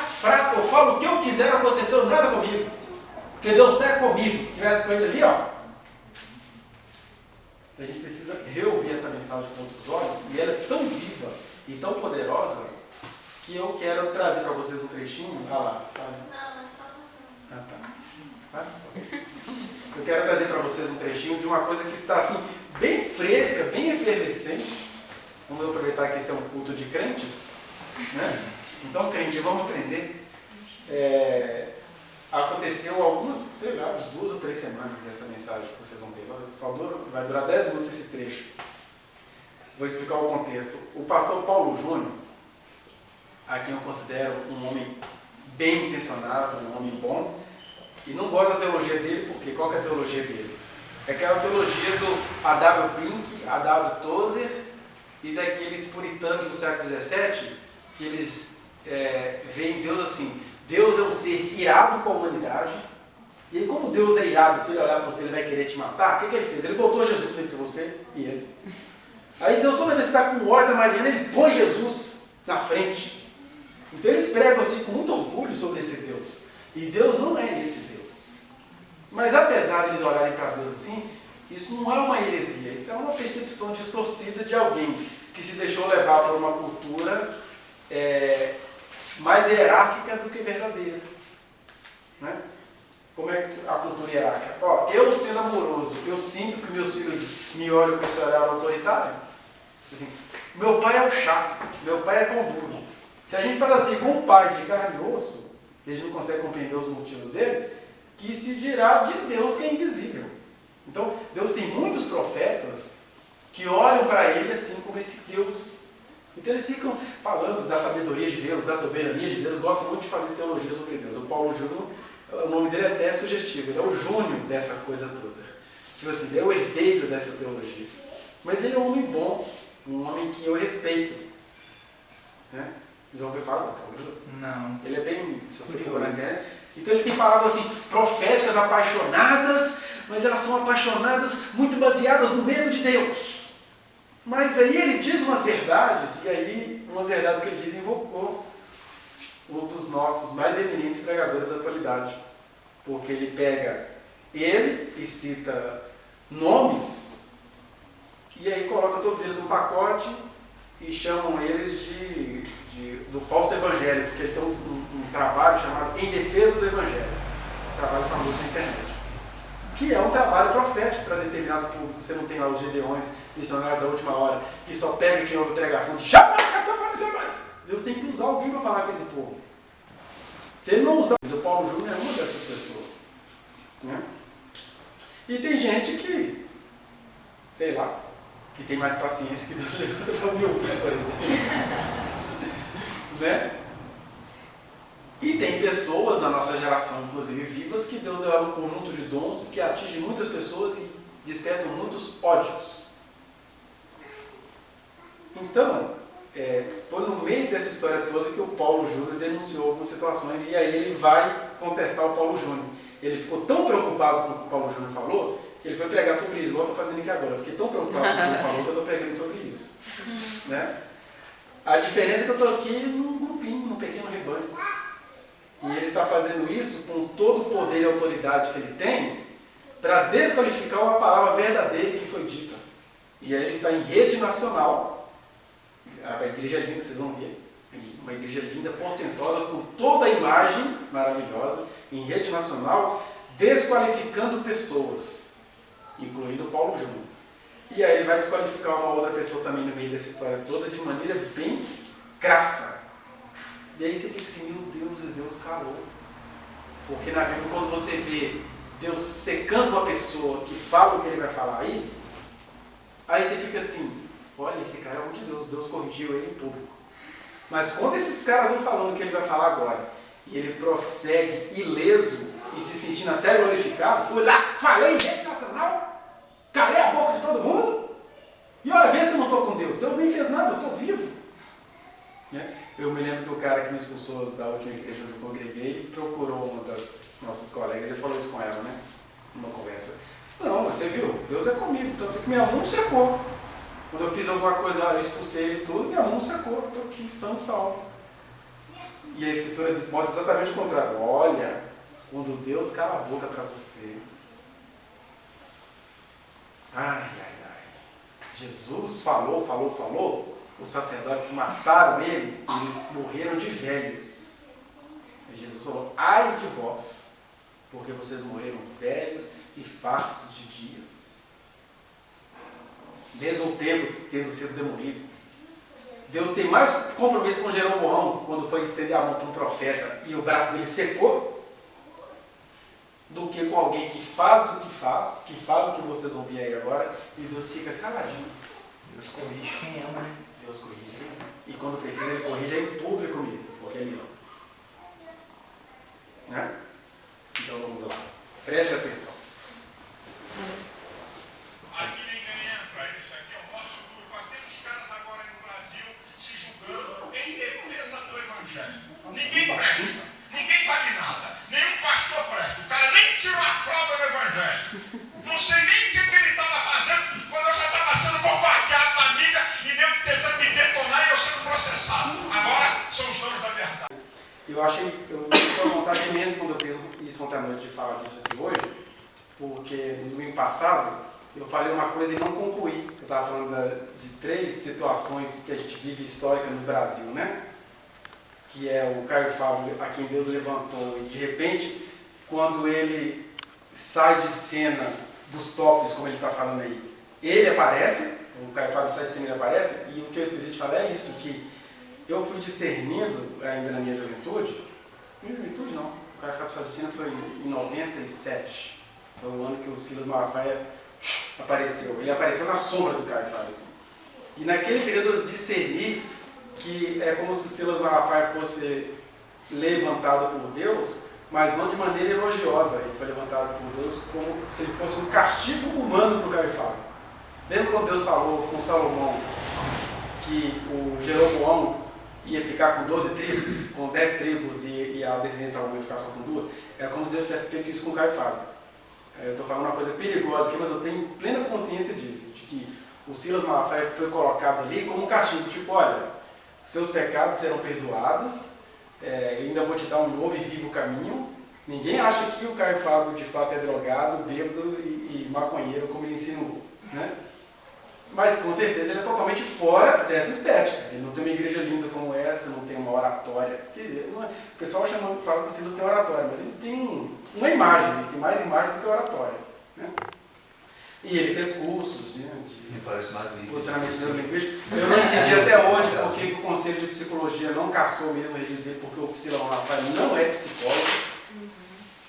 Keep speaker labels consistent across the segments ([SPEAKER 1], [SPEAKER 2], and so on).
[SPEAKER 1] fraco, eu falo o que eu quiser, não aconteceu nada comigo. Porque Deus está comigo. Se estivesse com ele ali, ó. A gente precisa reouvir essa mensagem com outros olhos, e ela é tão viva e tão poderosa, que eu quero trazer para vocês um trechinho. Ah lá, sabe?
[SPEAKER 2] Não, é só passando.
[SPEAKER 1] Ah, tá. Eu quero trazer para vocês um trechinho de uma coisa que está assim, bem fresca, bem efervescente. Vamos aproveitar que esse é um culto de crentes, né? Então, crente, vamos aprender. Aconteceu algumas, sei lá, 2 ou 3 semanas essa mensagem que vocês vão ver. Vai durar 10 minutos esse trecho. Vou explicar o contexto. O pastor Paulo Júnior, a quem eu considero um homem bem intencionado, um homem bom, e não gosto da teologia dele, porque qual que é a teologia dele? É aquela teologia do A.W. Pink, A.W. Tozer e daqueles puritanos do século XVII, que eles veem Deus assim: Deus é um ser irado com a humanidade, e aí, como Deus é irado, se ele olhar para você, ele vai querer te matar. O que ele fez? Ele botou Jesus entre você e ele. Aí Deus, toda vez que está com ódio da Mariana, ele põe Jesus na frente. Então eles pregam assim com muito orgulho sobre esse Deus. E Deus não é esse Deus. Mas apesar de eles olharem para Deus assim, isso não é uma heresia, isso é uma percepção distorcida de alguém que se deixou levar por uma cultura mais hierárquica do que verdadeira. Né? Como é a cultura hierárquica? Ó, eu sendo amoroso, eu sinto que meus filhos me olham com esse olhar autoritário. Assim, meu pai é o chato, meu pai é tão duro. Se a gente fala assim com um pai de carne e osso, e a gente não consegue compreender os motivos dele, que se dirá de Deus que é invisível. Então, Deus tem muitos profetas que olham para ele assim como esse Deus. Então eles ficam falando da sabedoria de Deus, da soberania de Deus, gostam muito de fazer teologia sobre Deus. O Paulo Júnior, o nome dele é até sugestivo, ele é o Júnior dessa coisa toda. Tipo assim, ele é o herdeiro dessa teologia. Mas ele é um homem bom, um homem que eu respeito. Né? Já ouviu falar do Paulo Júnior?
[SPEAKER 3] Não.
[SPEAKER 1] Ele é bem, se você procurar, né? Então ele tem palavras assim, proféticas, apaixonadas, mas elas são apaixonadas muito baseadas no medo de Deus. Mas aí ele diz umas verdades, e aí umas verdades que ele diz invocou um dos nossos mais eminentes pregadores da atualidade. Porque ele pega ele e cita nomes, e aí coloca todos eles num pacote e chamam eles do falso evangelho, porque ele tem um trabalho chamado Em Defesa do Evangelho, um trabalho famoso na internet, que é um trabalho profético para determinado público. Você não tem lá os Gedeões, missionários da última hora, que só pega quem ouve pregação de Deus tem que usar alguém para falar com esse povo. Se ele não usar, o Paulo Júnior é uma dessas pessoas. Né? E tem gente que, sei lá, que tem mais paciência que Deus levanta para me ouvir, por exemplo. Né? E tem pessoas na nossa geração, inclusive vivas, que Deus deu um conjunto de dons que atinge muitas pessoas e despertam muitos ódios. Então, foi no meio dessa história toda que o Paulo Júnior denunciou algumas situações, e aí ele vai contestar o Paulo Júnior. Ele ficou tão preocupado com o que o Paulo Júnior falou, que ele foi pregar sobre isso, igual eu estou fazendo aqui agora. Eu fiquei tão preocupado com o que ele falou que eu estou pregando sobre isso. Né? A diferença é que eu estou aqui num grupinho, num pequeno rebanho. E ele está fazendo isso com todo o poder e autoridade que ele tem para desqualificar uma palavra verdadeira que foi dita. E aí ele está em rede nacional, a igreja linda, vocês vão ver, uma igreja linda, portentosa, com toda a imagem maravilhosa, em rede nacional, desqualificando pessoas, incluindo o Paulo Júnior. E aí ele vai desqualificar uma outra pessoa também no meio dessa história toda, de maneira bem crassa. E aí você fica assim, meu Deus calou. Porque na Bíblia, quando você vê Deus secando uma pessoa que fala o que ele vai falar aí você fica assim, olha, esse cara é homem de Deus, Deus corrigiu ele em público. Mas quando esses caras vão falando o que ele vai falar agora, e ele prossegue ileso e se sentindo até glorificado, fui lá, falei em rede nacional, calei a boca de todo mundo, e olha, vê se eu não estou com Deus. Deus nem fez nada, eu estou vivo. Né? Eu me lembro que o cara que me expulsou da última igreja onde eu congreguei procurou uma das nossas colegas e falou isso com ela, né? Numa conversa. Não, você viu, Deus é comigo, tanto que minha mão não secou. Quando eu fiz alguma coisa, eu expulsei ele tudo, minha mão não secou, estou aqui, são salvo. E a Escritura mostra exatamente o contrário. Olha, quando Deus cala a boca para você. Ai. Jesus falou. Os sacerdotes mataram ele e eles morreram de velhos. E Jesus falou, ai de vós, porque vocês morreram velhos e fartos de dias. Mesmo o templo tendo sido demolido. Deus tem mais compromisso com Jeroboão quando foi estender a mão para um profeta e o braço dele secou, do que com alguém que faz o que vocês vão ver aí agora, e Deus fica caladinho.
[SPEAKER 2] Deus corrige quem ama, né?
[SPEAKER 1] Deus corrige quem ama. E quando precisa, ele corrige em público mesmo, porque ele ama. Né? Então vamos lá. Preste atenção.
[SPEAKER 3] Aqui ninguém entra, isso aqui é o nosso grupo. Aqui os caras agora no Brasil se julgando em defesa do Evangelho. Ninguém presta, ninguém vale nada, nenhum pastor presta. O cara nem tirou a fralda do Evangelho. Não sei nem o que ele estava fazendo quando eu já estava sendo bombardeado na mídia e mesmo tentando me detonar e eu sendo processado. Agora são os donos da verdade.
[SPEAKER 1] Eu tenho uma vontade imensa quando eu penso isso ontem à noite de falar disso aqui hoje, porque no domingo passado eu falei uma coisa e não concluí. Eu estava falando de 3 situações que a gente vive histórica no Brasil, né? Que é o Caio Fábio, a quem Deus levantou, e de repente, quando ele sai de cena dos tops, como ele está falando aí, ele aparece, o Caio Fábio sai de cena e ele aparece, e o que eu esqueci de falar é isso, que eu fui discernindo, ainda na minha juventude não, o Caio Fábio saiu de cena foi em 97, foi o ano que o Silas Malafaia apareceu. Ele apareceu na sombra do Caio Fábio, assim. E naquele período eu discerni que é como se o Silas Malafaia fosse levantado por Deus, mas não de maneira elogiosa. Ele foi levantado por Deus como se ele fosse um castigo humano para o Caio Fábio. Lembra quando Deus falou com Salomão que o Jeroboão ia ficar com 12 tribos, com 10 tribos e a descendência de Salomão ia ficar só com 2? É como se Deus tivesse feito isso com o Caio Fábio. Eu estou falando uma coisa perigosa aqui, mas eu tenho plena consciência disso, de que o Silas Malafaia foi colocado ali como um castigo, tipo, olha, seus pecados serão perdoados, eu ainda vou te dar um novo e vivo caminho. Ninguém acha que o Caio Fábio de fato é drogado, bêbado e maconheiro, como ele insinuou, né? Mas com certeza ele é totalmente fora dessa estética. Ele não tem uma igreja linda como essa, não tem uma oratória. Quer dizer, o pessoal fala que o Silas tem oratória, mas ele tem uma imagem, ele tem mais imagem do que oratória, né? E ele fez cursos de posicionamento neurolinguístico. Eu não entendi até hoje por que o Conselho de Psicologia não cassou mesmo o registro dele, porque o Silas Malafaia não é psicólogo.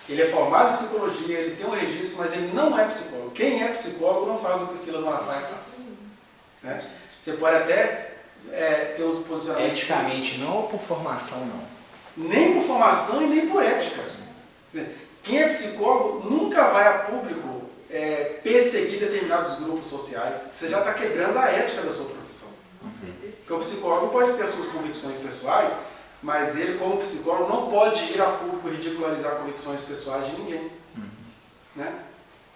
[SPEAKER 1] Ele é formado em psicologia, ele tem um registro, mas ele não é psicólogo. Quem é psicólogo não faz o que o Silas Malafaia faz. Né? Você pode até ter os posicionamentos...
[SPEAKER 2] Eticamente não, ou por formação não?
[SPEAKER 1] Nem por formação e nem por ética. Quem é psicólogo nunca vai a público perseguir determinados grupos sociais. Você já está quebrando a ética da sua profissão. Porque o psicólogo pode ter as suas convicções pessoais, mas ele, como psicólogo, não pode ir a público ridicularizar convicções pessoais de ninguém. Né?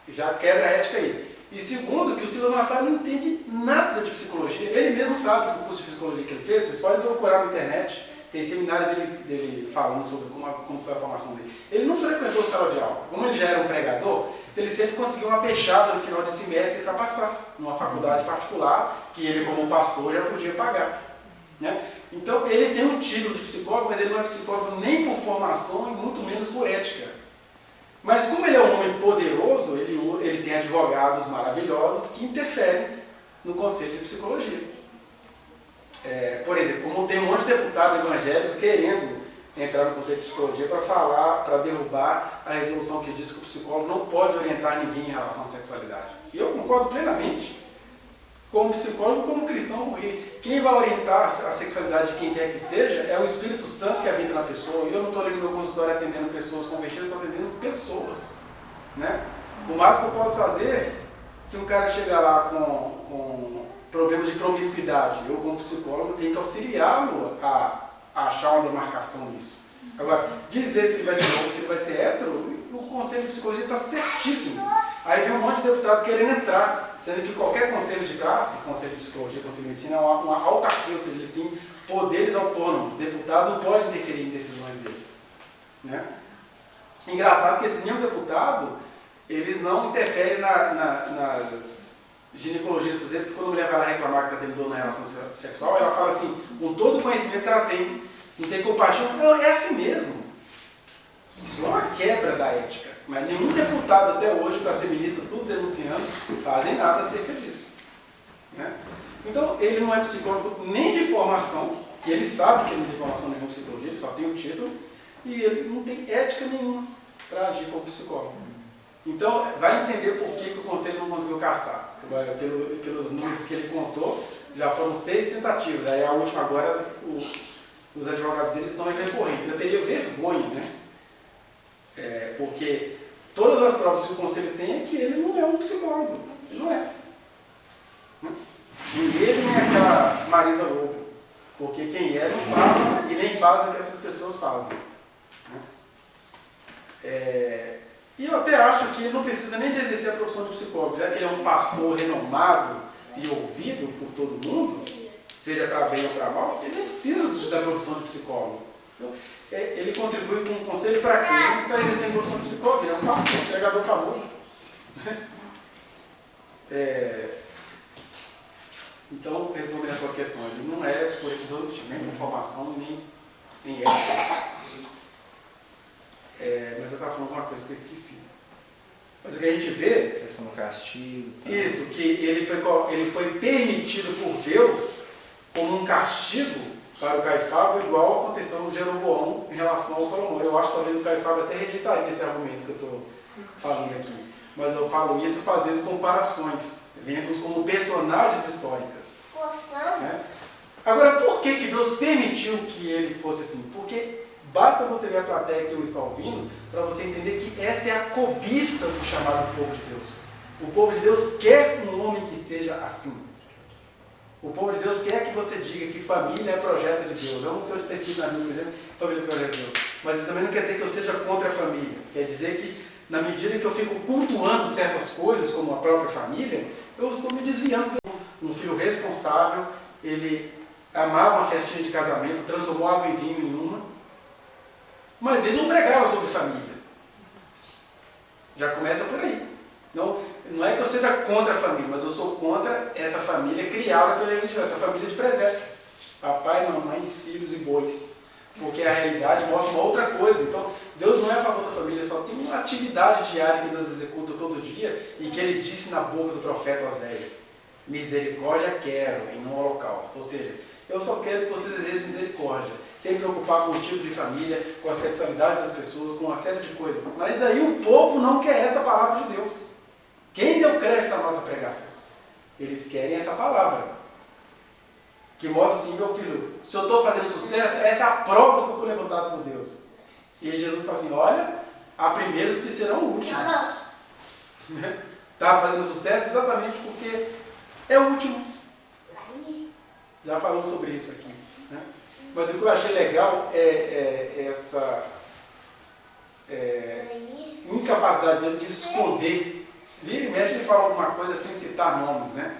[SPEAKER 1] Já quebra a ética aí. E segundo, que o Silas Malafaia não entende nada de psicologia. Ele mesmo sabe que o curso de psicologia que ele fez, vocês podem procurar na internet, tem seminários dele falando sobre como foi a formação dele. Ele não frequentou sala de aula. Como ele já era um pregador, ele sempre conseguiu uma peixada no final de semestre para passar numa faculdade particular, que ele, como pastor, já podia pagar. Né? Então, ele tem um título de psicólogo, mas ele não é psicólogo nem por formação e muito menos por ética. Mas como ele é um homem poderoso, ele tem advogados maravilhosos que interferem no Conselho de Psicologia. Por exemplo, como tem um monte de deputado evangélico querendo entrar no Conselho de Psicologia para derrubar a resolução que diz que o psicólogo não pode orientar ninguém em relação à sexualidade. E eu concordo plenamente. Como psicólogo, como cristão, porque quem vai orientar a sexualidade de quem quer que seja é o Espírito Santo que habita na pessoa. E eu não estou ali no meu consultório atendendo pessoas convertidas, eu estou atendendo pessoas. Né? O máximo que eu posso fazer, se um cara chegar lá com problemas de promiscuidade, eu como psicólogo tenho que auxiliá-lo a achar uma demarcação nisso. Agora, dizer se ele vai ser homo, se ele vai ser hétero, o Conselho de Psicologia está certíssimo. Aí vem um monte de deputado querendo entrar, sendo que qualquer conselho de classe, conselho de psicologia, conselho de medicina, é uma autarquia, ou seja, eles têm poderes autônomos. O deputado não pode interferir em decisões dele. Né? Engraçado que esse mesmo deputado, eles não interferem nas ginecologias, por exemplo, que quando a mulher vai lá reclamar que está tendo dor na relação sexual, ela fala assim, com todo o conhecimento que ela tem, não tem compaixão, não, é assim mesmo. Isso é uma quebra da ética, mas nenhum deputado até hoje, com as feministas tudo denunciando, fazem nada acerca disso. Né? Então, ele não é psicólogo nem de formação, e ele sabe que ele não tem formação nenhuma em psicologia, ele só tem o título, e ele não tem ética nenhuma para agir como psicólogo. Então, vai entender por que o conselho não conseguiu caçar. Pelos números que ele contou, já foram 6 tentativas. Aí a última agora, os advogados deles estão recorrendo. Eu teria vergonha, né? Porque todas as provas que o conselho tem é que ele não é um psicólogo. Ele não é. Nem ele, nem aquela Marisa Lobo. Porque quem é não fala e nem faz o que essas pessoas fazem. E eu até acho que ele não precisa nem de exercer a profissão de psicólogo, já que ele é um pastor renomado e ouvido por todo mundo, seja para bem ou para mal, ele nem precisa da profissão de psicólogo. Então, ele contribui com um conselho para quê? Ele não está exercendo a profissão de psicólogo, ele é um pastor, um pregador famoso. Então, respondendo a sua questão, ele não é por esses outros tipos, nem por formação, nem ética. Mas eu estava falando uma coisa que eu esqueci. Mas o que a gente vê...
[SPEAKER 2] A questão do castigo. Tá?
[SPEAKER 1] Isso, que ele foi permitido por Deus como um castigo para o Caifás, igual aconteceu no Jeroboão em relação ao Salomão. Eu acho que talvez o Caifás até rejeitaria esse argumento que eu estou falando aqui. Mas eu falo isso fazendo comparações, vendo-os como personagens históricas. Né? Agora, por que Deus permitiu que ele fosse assim? Porque basta você ver a plateia que eu estou ouvindo para você entender que essa é a cobiça do chamado povo de Deus. O povo de Deus quer um homem que seja assim. O povo de Deus quer que você diga que família é projeto de Deus. Eu não sei onde está escrito na Bíblia, por exemplo, família é projeto de Deus. Mas isso também não quer dizer que eu seja contra a família. Quer dizer que, na medida que eu fico cultuando certas coisas, como a própria família, eu estou me desviando. Um filho responsável, ele amava uma festinha de casamento, transformou água em vinho em uma, mas ele não pregava sobre família. Já começa por aí. Não é que eu seja contra a família, mas eu sou contra essa família criada pela religião, essa família de presépio. Papai, mamãe, filhos e bois. Porque a realidade mostra uma outra coisa. Então, Deus não é a favor da família, só tem uma atividade diária que Deus executa todo dia e que ele disse na boca do profeta Oséias: misericórdia quero, e não holocausto. Ou seja, eu só quero que vocês exerçam misericórdia, sem preocupar com o tipo de família, com a sexualidade das pessoas, com uma série de coisas. Mas aí o povo não quer essa palavra de Deus. Quem deu crédito à nossa pregação? Eles querem essa palavra. Que mostra assim, meu filho, se eu estou fazendo sucesso, essa é a prova que eu fui levantado por Deus. E Jesus fala assim, olha, há primeiros que serão últimos. Está fazendo sucesso exatamente porque é o último. Já falamos sobre isso aqui. Né? Mas o que eu achei legal é essa incapacidade dele de esconder. Vira e mexe, ele fala alguma coisa sem citar nomes, né?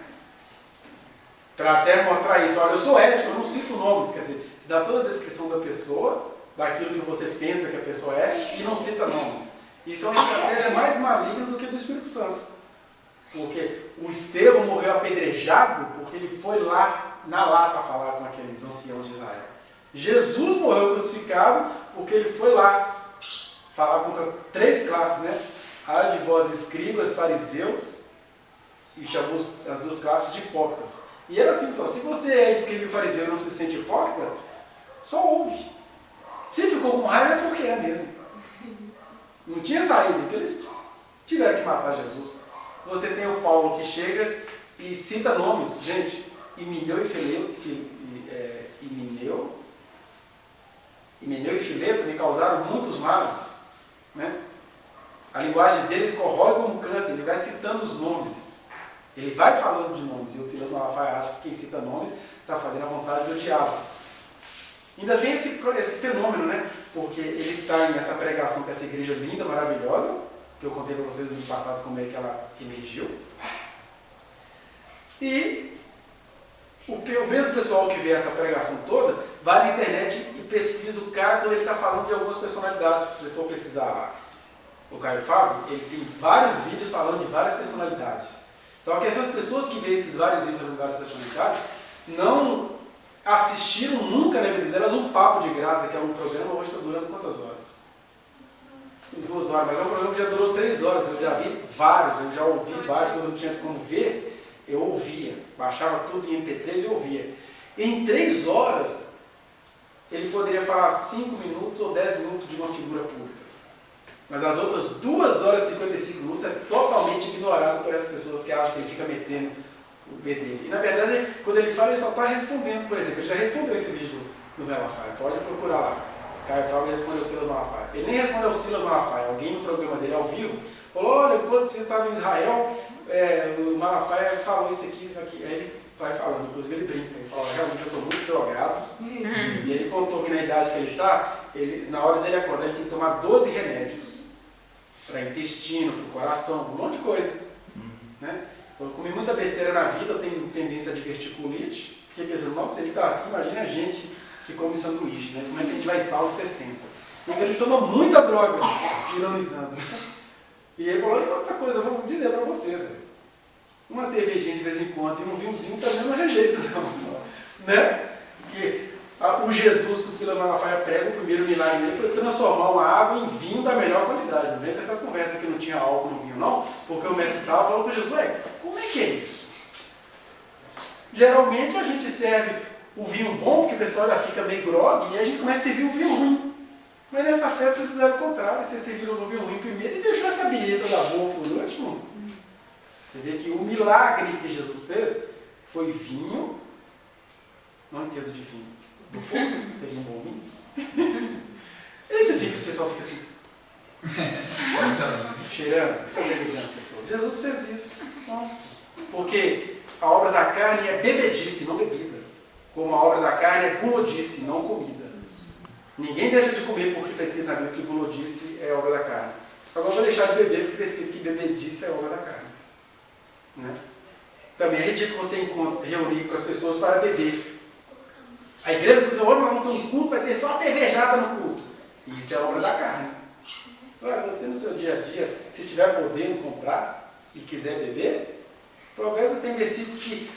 [SPEAKER 1] Para até mostrar isso. Olha, eu sou ético, eu não cito nomes. Quer dizer, dá toda a descrição da pessoa, daquilo que você pensa que a pessoa é, e não cita nomes. Isso é uma estratégia mais maligna do que do Espírito Santo. Porque o Estevão morreu apedrejado porque ele foi lá, na lata, falar com aqueles anciãos de Israel. Jesus morreu crucificado porque ele foi lá falar contra 3 classes, né? A de vós escribas, fariseus, e chamou as 2 classes de hipócritas. E era assim, então, se você é escriba e fariseu e não se sente hipócrita, só ouve. Se ficou com raiva é porque é mesmo. Não tinha saída, então eles tiveram que matar Jesus. Você tem o Paulo que chega e cita nomes. Gente, Himeneu e Fileto me causaram muitos males. Né? A linguagem deles corrói como câncer, ele vai citando os nomes. Ele vai falando de nomes, e o Silas Malafaia acha que quem cita nomes está fazendo a vontade do diabo. Ainda tem esse fenômeno, né? Porque ele está nessa pregação com essa igreja linda, maravilhosa, que eu contei para vocês no passado como é que ela emergiu. E o mesmo pessoal que vê essa pregação toda, vai na internet e pesquisa o cara quando ele está falando de algumas personalidades. Se você for pesquisar lá, o Caio Fábio, ele tem vários vídeos falando de várias personalidades. Só que essas pessoas que veem esses vários vídeos falando de várias personalidades, não assistiram nunca na vida delas um papo de graça, que é um programa hoje está durando quantas horas? Uns 2 horas, mas é um programa que já durou 3 horas. Eu já vi vários, eu já ouvi vários, quando eu não tinha como ver, eu ouvia, baixava tudo em MP3 e ouvia. Em 3 horas, ele poderia falar 5 minutos ou 10 minutos de uma figura pública. Mas as outras 2 horas e 55 minutos é totalmente ignorado por essas pessoas que acham que ele fica metendo o bedelho. E na verdade, quando ele fala, ele só está respondendo. Por exemplo, ele já respondeu esse vídeo do Malafaia, pode procurar lá. Caio Fábio respondeu o Silas Malafaia. Ele nem respondeu o Silas Malafaia, alguém no programa dele ao vivo falou: olha, quando você estava em Israel, o Malafaia falou isso aqui. Aí ele vai falando, inclusive ele brinca, ele fala: realmente eu estou muito drogado. E ele contou que na idade que ele está, na hora dele acordar, ele tem que tomar 12 remédios para intestino, para o coração, um monte de coisa. Né? Eu comi muita besteira na vida, eu tenho tendência de verticulite. Fiquei pensando: nossa, se ele está assim, imagina a gente que come sanduíche, né? Como é que a gente vai estar aos 60? Então ele toma muita droga, ironizando. E ele falou: e outra coisa, eu vou dizer para vocês, uma cervejinha de vez em quando e um vinhozinho também não é rejeito, não. Né? Porque o Jesus que o Silas Malafaia prega, o primeiro milagre dele foi transformar uma água em vinho da melhor qualidade. Não vem com essa conversa que não tinha álcool no vinho, não, porque o mestre Sala falou com Jesus: como é que é isso? Geralmente a gente serve o vinho bom, porque o pessoal já fica meio grogue, e a gente começa a servir o vinho ruim. Mas nessa festa vocês fizeram o contrário, vocês serviram o vinho ruim primeiro e deixou essa bilheta da boa por último. Você vê que o milagre que Jesus fez foi vinho, não entendo de vinho, do pouco que seria um bom vinho. Esse simples pessoal fica assim, cheirando, essas elegâncias todas. Jesus fez isso. Porque a obra da carne é bebedice, não bebida. Como a obra da carne é gulodice, não comida. Ninguém deixa de comer porque está escrito na Bíblia que gulodice é obra da carne. Agora vou deixar de beber porque está escrito que bebedice é obra da carne. Né? Também é ridículo você reunir com as pessoas para beber. A igreja diz: olha, nós vamos ter um culto, vai ter só cervejada no culto. E isso é obra da carne. Agora, você no seu dia a dia, se estiver podendo comprar e quiser beber, Provérbios tem versículo que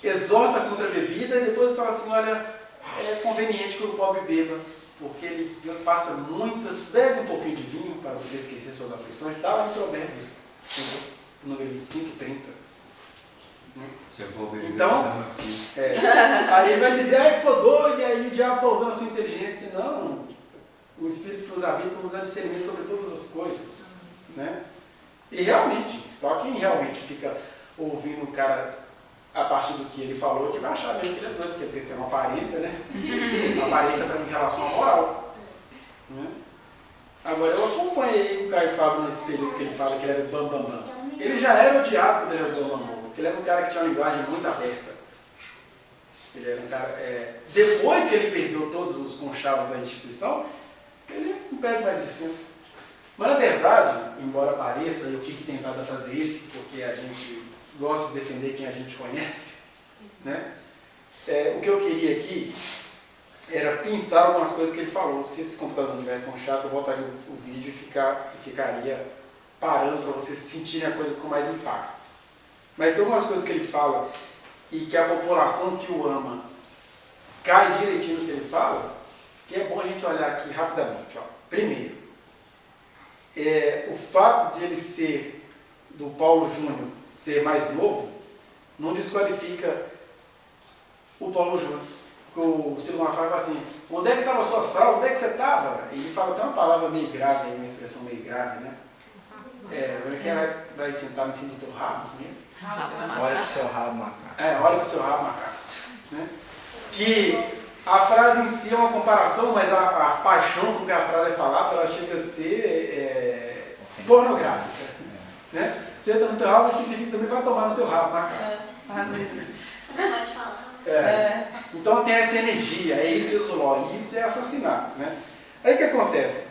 [SPEAKER 1] exorta contra a bebida e depois fala assim: olha, é conveniente que o pobre beba, porque ele passa muitas, bebe um pouquinho de vinho para você esquecer suas aflições. Está lá em Provérbios, número 25 e 30. Então, aí ele vai dizer: ficou doido, e aí o diabo está usando a sua inteligência. Não, o Espírito que nos habita nos dá discernimento sobre todas as coisas. Né? E realmente, só quem realmente fica ouvindo o cara a partir do que ele falou, que vai achar mesmo que ele é doido, porque ele tem que ter uma aparência, né? Uma aparência para em relação à moral. Né? Agora, eu acompanhei o Caio Fábio nesse período que ele fala que ele era o bambambam. Ele já era odiado quando ele era o bambambam, porque ele era um cara que tinha uma linguagem muito aberta. Ele era um cara... Depois que ele perdeu todos os conchavos da instituição, ele não pede mais licença. Mas, na verdade, embora pareça, eu fique tentado a fazer isso, porque a gente gosta de defender quem a gente conhece, né? O que eu queria aqui era pensar algumas coisas que ele falou. Se esse computador não estivesse tão chato, eu voltaria o vídeo e ficaria parando para vocês sentirem a coisa com mais impacto. Mas tem algumas coisas que ele fala e que a população que o ama cai direitinho no que ele fala, que é bom a gente olhar aqui rapidamente. Ó. Primeiro, o fato de ele ser, do Paulo Júnior, ser mais novo, não desqualifica o Paulo Júnior. O Silas Malafaia fala assim: onde é que estavam as suas fraldas? Onde é que você estava? Ele fala até uma palavra meio grave, uma expressão meio grave, né? Quem vai sentar no cinto do teu rabo?
[SPEAKER 2] Olha pro seu rabo, macaco.
[SPEAKER 1] Olha pro seu rabo, macaco. Né? Que a frase em si é uma comparação, mas a paixão com que a frase é falada, ela chega a ser pornográfica. Né? Senta no teu rabo significa também vai tomar no teu rabo, macaco.
[SPEAKER 4] Não pode falar.
[SPEAKER 1] Então tem essa energia, é isso que eu sou, isso é assassinato. Né? Aí o que acontece?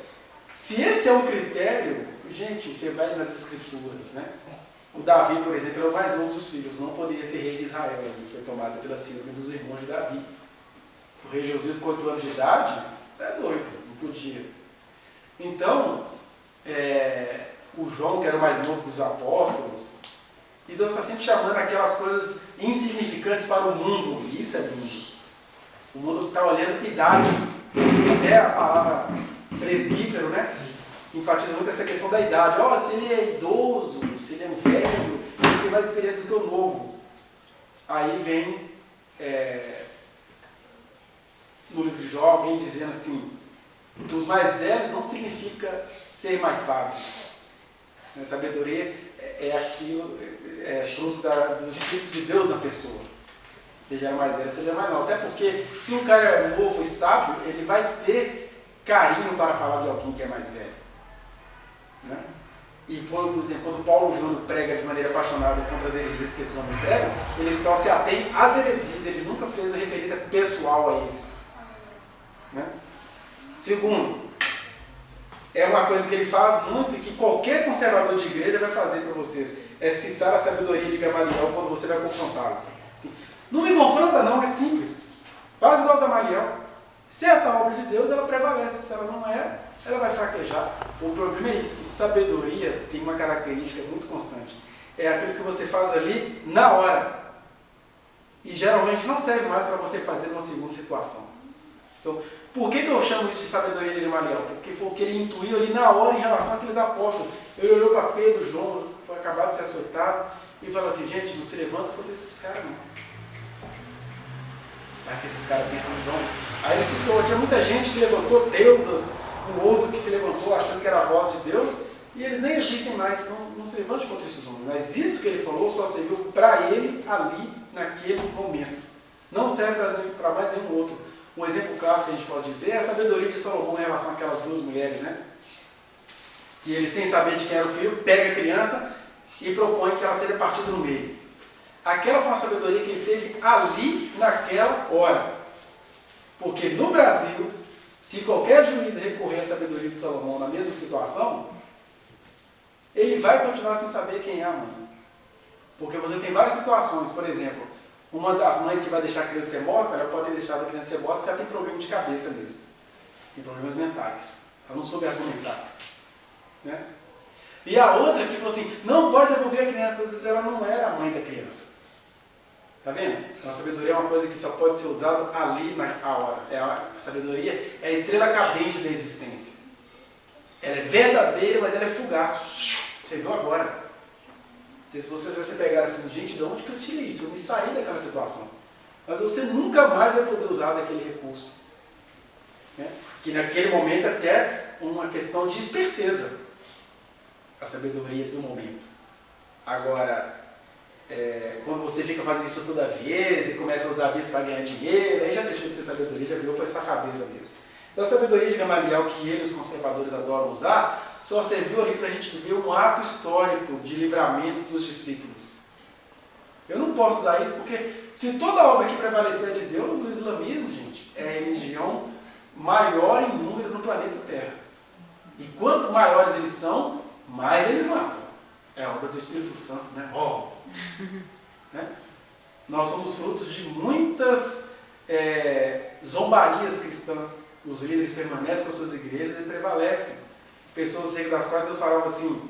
[SPEAKER 1] Se esse é um critério, Gente, você vai nas escrituras, né? O Davi, por exemplo, era o mais novo dos filhos, não poderia ser rei de Israel, ele foi tomado pela síndrome dos irmãos de Davi. O rei Josias, com 8 anos de idade, você é doido, não podia. Então, o João, que era o mais novo dos apóstolos, e Deus está sempre chamando aquelas coisas insignificantes para o mundo, e isso é lindo. O mundo está olhando idade, até a palavra presbítero, né? Enfatiza muito essa questão da idade. Se ele é idoso, se ele é um velho, ele tem mais experiência do que o novo. Aí vem, no livro de Jó, alguém dizendo assim, os mais velhos não significa ser mais sábios. A sabedoria aquilo, fruto do Espírito de Deus na pessoa. Seja mais velho, seja mais novo. Até porque se um cara é novo e sábio, ele vai ter carinho para falar de alguém que é mais velho. Né? E por exemplo, quando Paulo Júnior prega de maneira apaixonada contra as heresias que esses homens pregam, ele só se atém às heresias, ele nunca fez a referência pessoal a eles. Né? Segundo, é uma coisa que ele faz muito e que qualquer conservador de igreja vai fazer para vocês, é citar a sabedoria de Gamaliel quando você vai confrontá-lo. Assim, não me confronta não, é simples. Faz igual Gamaliel. Se essa obra de Deus, ela prevalece. Se ela não é, ela vai fraquejar. O problema é isso, que sabedoria tem uma característica muito constante. É aquilo que você faz ali na hora. E geralmente não serve mais para você fazer numa segunda situação. Então, por que eu chamo isso de sabedoria de Gamaliel? Porque foi o que ele intuiu ali na hora em relação àqueles apóstolos. Ele olhou para Pedro, João, foi acabado de ser açoitado, e falou assim, gente, não se levanta contra esses caras não. Para que esses caras tenham razão. Aí ele citou, tinha muita gente que levantou, Teudas, um outro que se levantou achando que era a voz de Deus, e eles nem existem mais, não se levante contra esses homens. Mas isso que ele falou só serviu para ele ali, naquele momento. Não serve para mais nenhum outro. Um exemplo clássico que a gente pode dizer é a sabedoria de Salomão em relação àquelas duas mulheres, né? Que ele, sem saber de quem era o filho, pega a criança e propõe que ela seja partida no meio. Aquela foi uma sabedoria que ele teve ali, naquela hora. Porque no Brasil, se qualquer juiz recorrer à sabedoria de Salomão na mesma situação, ele vai continuar sem saber quem é a mãe. Porque você tem várias situações, por exemplo, uma das mães que vai deixar a criança ser morta, ela pode ter deixado a criança ser morta porque ela tem problema de cabeça mesmo. Tem problemas mentais. Ela não soube argumentar. Né? E a outra que falou assim, não pode devolver a criança, às vezes ela não era a mãe da criança. Está vendo? Então a sabedoria é uma coisa que só pode ser usada ali na hora. A sabedoria é a estrela cadente da existência. Ela é verdadeira, mas ela é fugaz. Você viu agora. Não sei se você pegar assim, gente, de onde que eu tirei isso? Eu me saí daquela situação. Mas você nunca mais vai poder usar daquele recurso. Né? Que naquele momento até uma questão de esperteza. A sabedoria do momento. Agora, quando você fica fazendo isso toda vez e começa a usar disso para ganhar dinheiro, aí já deixou de ser sabedoria, já virou, foi safadeza mesmo. Então a sabedoria de Gamaliel, que ele e os conservadores adoram usar, só serviu ali para a gente ver um ato histórico de livramento dos discípulos. Eu não posso usar isso porque se toda obra que prevalecer é de Deus, o islamismo, gente, é a religião maior em número no planeta Terra. E quanto maiores eles são, mais eles matam. É a obra do Espírito Santo, né? Né? Nós somos frutos de muitas zombarias cristãs. Os líderes permanecem com as suas igrejas e prevalecem. Pessoas das quais Deus falava assim,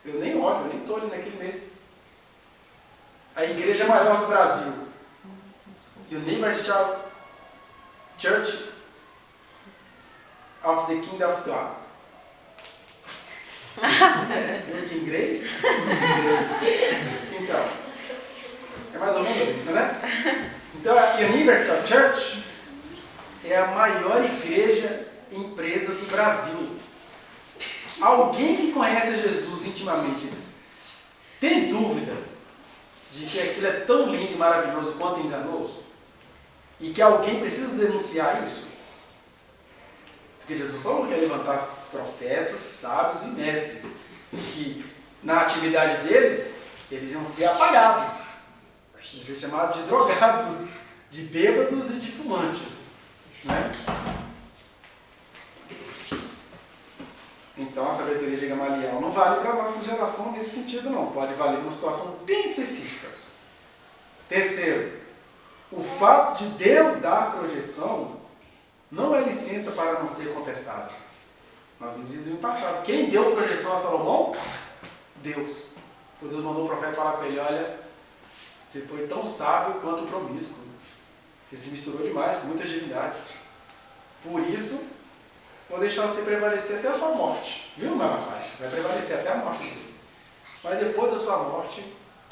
[SPEAKER 1] eu nem olho, eu nem estou ali naquele meio. A igreja maior do Brasil, Universal Church of the Kingdom of God. Em inglês? Então, é mais ou menos isso, né? Então, a Universal Church é a maior igreja empresa do Brasil. Alguém que conhece Jesus intimamente tem dúvida de que aquilo é tão lindo e maravilhoso quanto enganoso? E que alguém precisa denunciar isso? Porque Jesus só não quer levantar profetas, sábios e mestres, que na atividade deles, eles iam ser apagados, iam ser chamados de drogados, de bêbados e de fumantes. Né? Então a sabedoria de Gamaliel não vale para a nossa geração nesse sentido não, pode valer numa situação bem específica. Terceiro, o fato de Deus dar projeção não é licença para não ser contestado. Nós vimos isso no passado. Quem deu projeção a Salomão? Deus. Deus mandou o profeta falar com ele, olha, você foi tão sábio quanto promíscuo. Você se misturou demais com muita divindade. Por isso, vou deixar você prevalecer até a sua morte. Viu, Malafaia? Vai prevalecer até a morte dele. Mas depois da sua morte,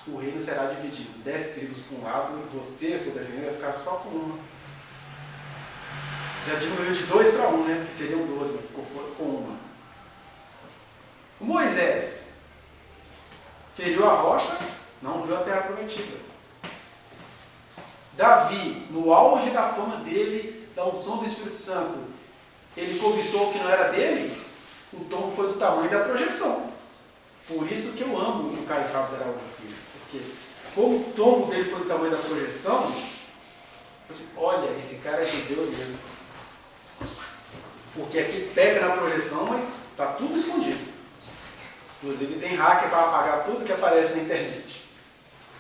[SPEAKER 1] o reino será dividido. 10 tribos para um lado e você, seu descendente, vai ficar só com uma. Já diminuiu de 2 para 1, né? Porque seriam 12, mas ficou com uma. O Moisés feriu a rocha, não viu a terra prometida. Davi, no auge da fama dele, da unção do Espírito Santo, ele cobiçou o que não era dele, o tombo foi do tamanho da projeção. Por isso que eu amo o Caio Fábio Araújo Filho. Porque como o tombo dele foi do tamanho da projeção, olha, esse cara é de Deus mesmo. Porque aqui pega na projeção, mas está tudo escondido. Inclusive tem hacker para apagar tudo que aparece na internet.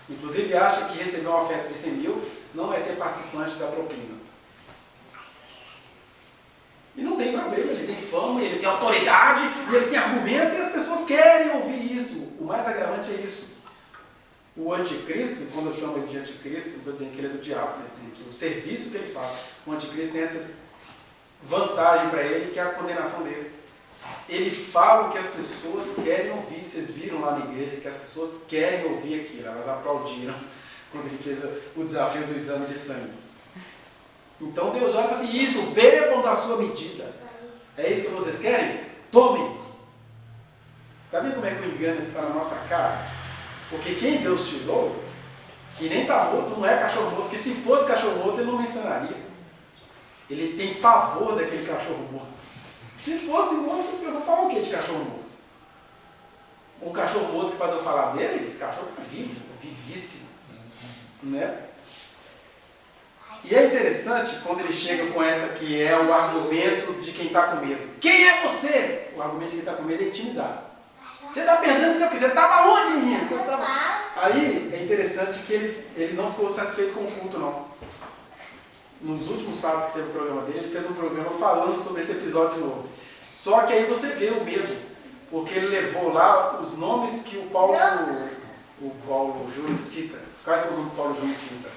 [SPEAKER 1] Inclusive acha que receber uma oferta de 100 mil não vai ser participante da propina. E não tem problema, ele tem fama, ele tem autoridade, e ele tem argumento, e as pessoas querem ouvir isso. O mais agravante é isso. O anticristo, quando eu chamo ele de anticristo, não estou dizendo que ele é do diabo, estou dizendo que o serviço que ele faz, o anticristo tem essa vantagem para ele, que é a condenação dele. Ele fala o que as pessoas querem ouvir. Vocês viram lá na igreja que as pessoas querem ouvir aquilo, elas aplaudiram quando ele fez o desafio do exame de sangue. Então Deus olha e fala assim, isso, bebam da sua medida. É isso que vocês querem? Tomem. Está vendo como é que o engano está na nossa cara? Porque quem Deus tirou, que nem está morto, não é cachorro morto, porque se fosse cachorro morto ele não mencionaria. Ele tem pavor daquele cachorro morto. Se fosse morto, eu vou falar o que de cachorro morto? Um cachorro morto que faz eu falar dele, esse cachorro está vivo, vivíssimo. Né? E é interessante quando ele chega com essa que é o argumento de quem está com medo. Quem é você? O argumento de quem está com medo é intimidar. Você está pensando que você estava onde, menino? Aí é interessante que ele não ficou satisfeito com o culto, não. Nos últimos sábados que teve o programa dele, ele fez um programa falando sobre esse episódio de novo. Só que aí você vê o medo, porque ele levou lá os nomes que o Paulo Júnior cita. Quais são os nomes que o Paulo Júnior cita?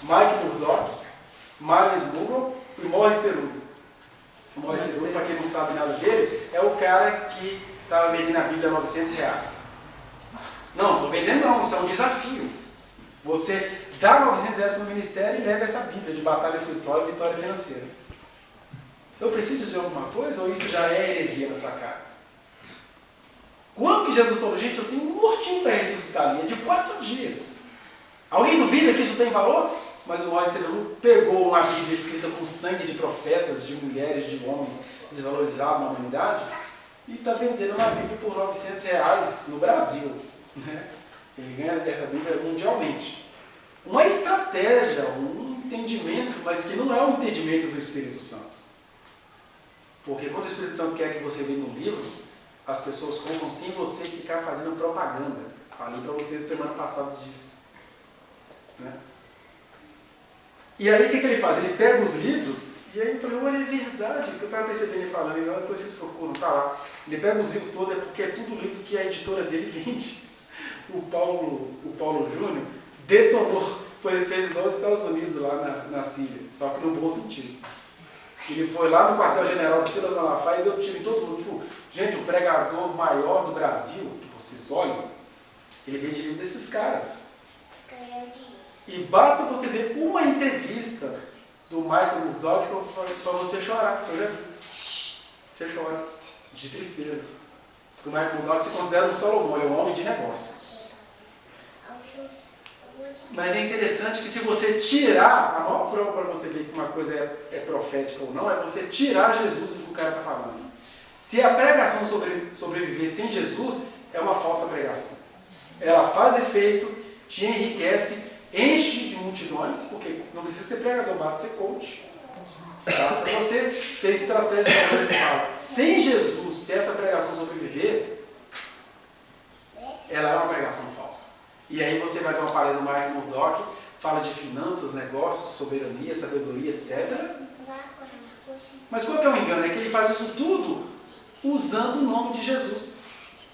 [SPEAKER 1] Mike Murdock, Miles Monroe e Morris Cerullo. Morris Cerullo, para quem não sabe nada dele, é o cara que estava vendendo a Bíblia a R$900. Não, estou vendendo não, isso é um desafio. Você dá R$900 para o ministério e leva essa Bíblia de batalha espiritual e vitória financeira. Eu preciso dizer alguma coisa ou isso já é heresia na sua cara? Quando que Jesus falou, gente, eu tenho um mortinho para ressuscitar ali, é de 4 dias. Alguém duvida que isso tem valor? Mas o Morris Cerullo pegou uma Bíblia escrita com sangue de profetas, de mulheres, de homens desvalorizados na humanidade e está vendendo uma Bíblia por R$900 no Brasil. Né? Ele ganha essa Bíblia mundialmente. Uma estratégia, um entendimento, mas que não é um entendimento do Espírito Santo. Porque quando o Espírito Santo quer que você venda um livro, as pessoas compram sem você ficar fazendo propaganda. Falei para vocês semana passada disso. Né? E aí o que ele faz? Ele pega os livros e aí eu falei, olha, é verdade, que eu estava percebendo ele falando, e depois vocês procuram, tá lá. Ele pega os livros todos, é porque é tudo livro que a editora dele vende. O Paulo Júnior detonou, ele fez igual os Estados Unidos lá na Síria, só que no bom sentido. Ele foi lá no quartel-general de Silas Malafaia e deu tiro em todo mundo. Tipo, gente, o pregador maior do Brasil, que vocês olham, ele vende livro desses caras. E basta você ver uma entrevista do Michael Murdock para você chorar, tá vendo? Você chora, de tristeza. O Michael Murdock se considera um Salomão, ele é um homem de negócios. Mas é interessante que se você tirar, a maior prova para você ver que uma coisa é profética ou não, é você tirar Jesus do que o cara está falando. Se a pregação sobreviver sem Jesus, é uma falsa pregação. Ela faz efeito, te enriquece, enche de multidões, porque não precisa ser pregador, basta ser coach. Basta você ter estratégia de fala. Sem Jesus, se essa pregação sobreviver, ela é uma pregação falsa. E aí você vai ver uma palestra do Mark Murdock, fala de finanças, negócios, soberania, sabedoria, etc. Mas qual que é o engano? É que ele faz isso tudo usando o nome de Jesus.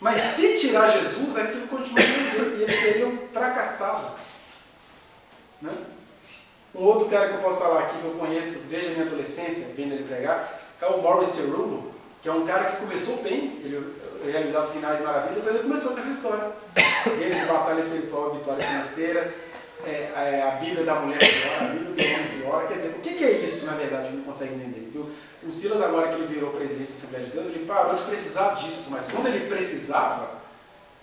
[SPEAKER 1] Mas se tirar Jesus, aquilo continua dele e ele seria um fracassado. Né? Um outro cara que eu posso falar aqui, que eu conheço desde a minha adolescência, vendo ele pregar, é o Morris Cerullo, que é um cara que começou bem, ele realizava sinais de maravilha, depois ele começou com essa história. Guerra de batalha espiritual, vitória financeira, a Bíblia da mulher que ora, a Bíblia do homem que ora. Quer dizer, o que é isso, na verdade, ele não consegue entender? O Silas, agora que ele virou presidente da Assembleia de Deus, ele parou de precisar disso, mas quando ele precisava,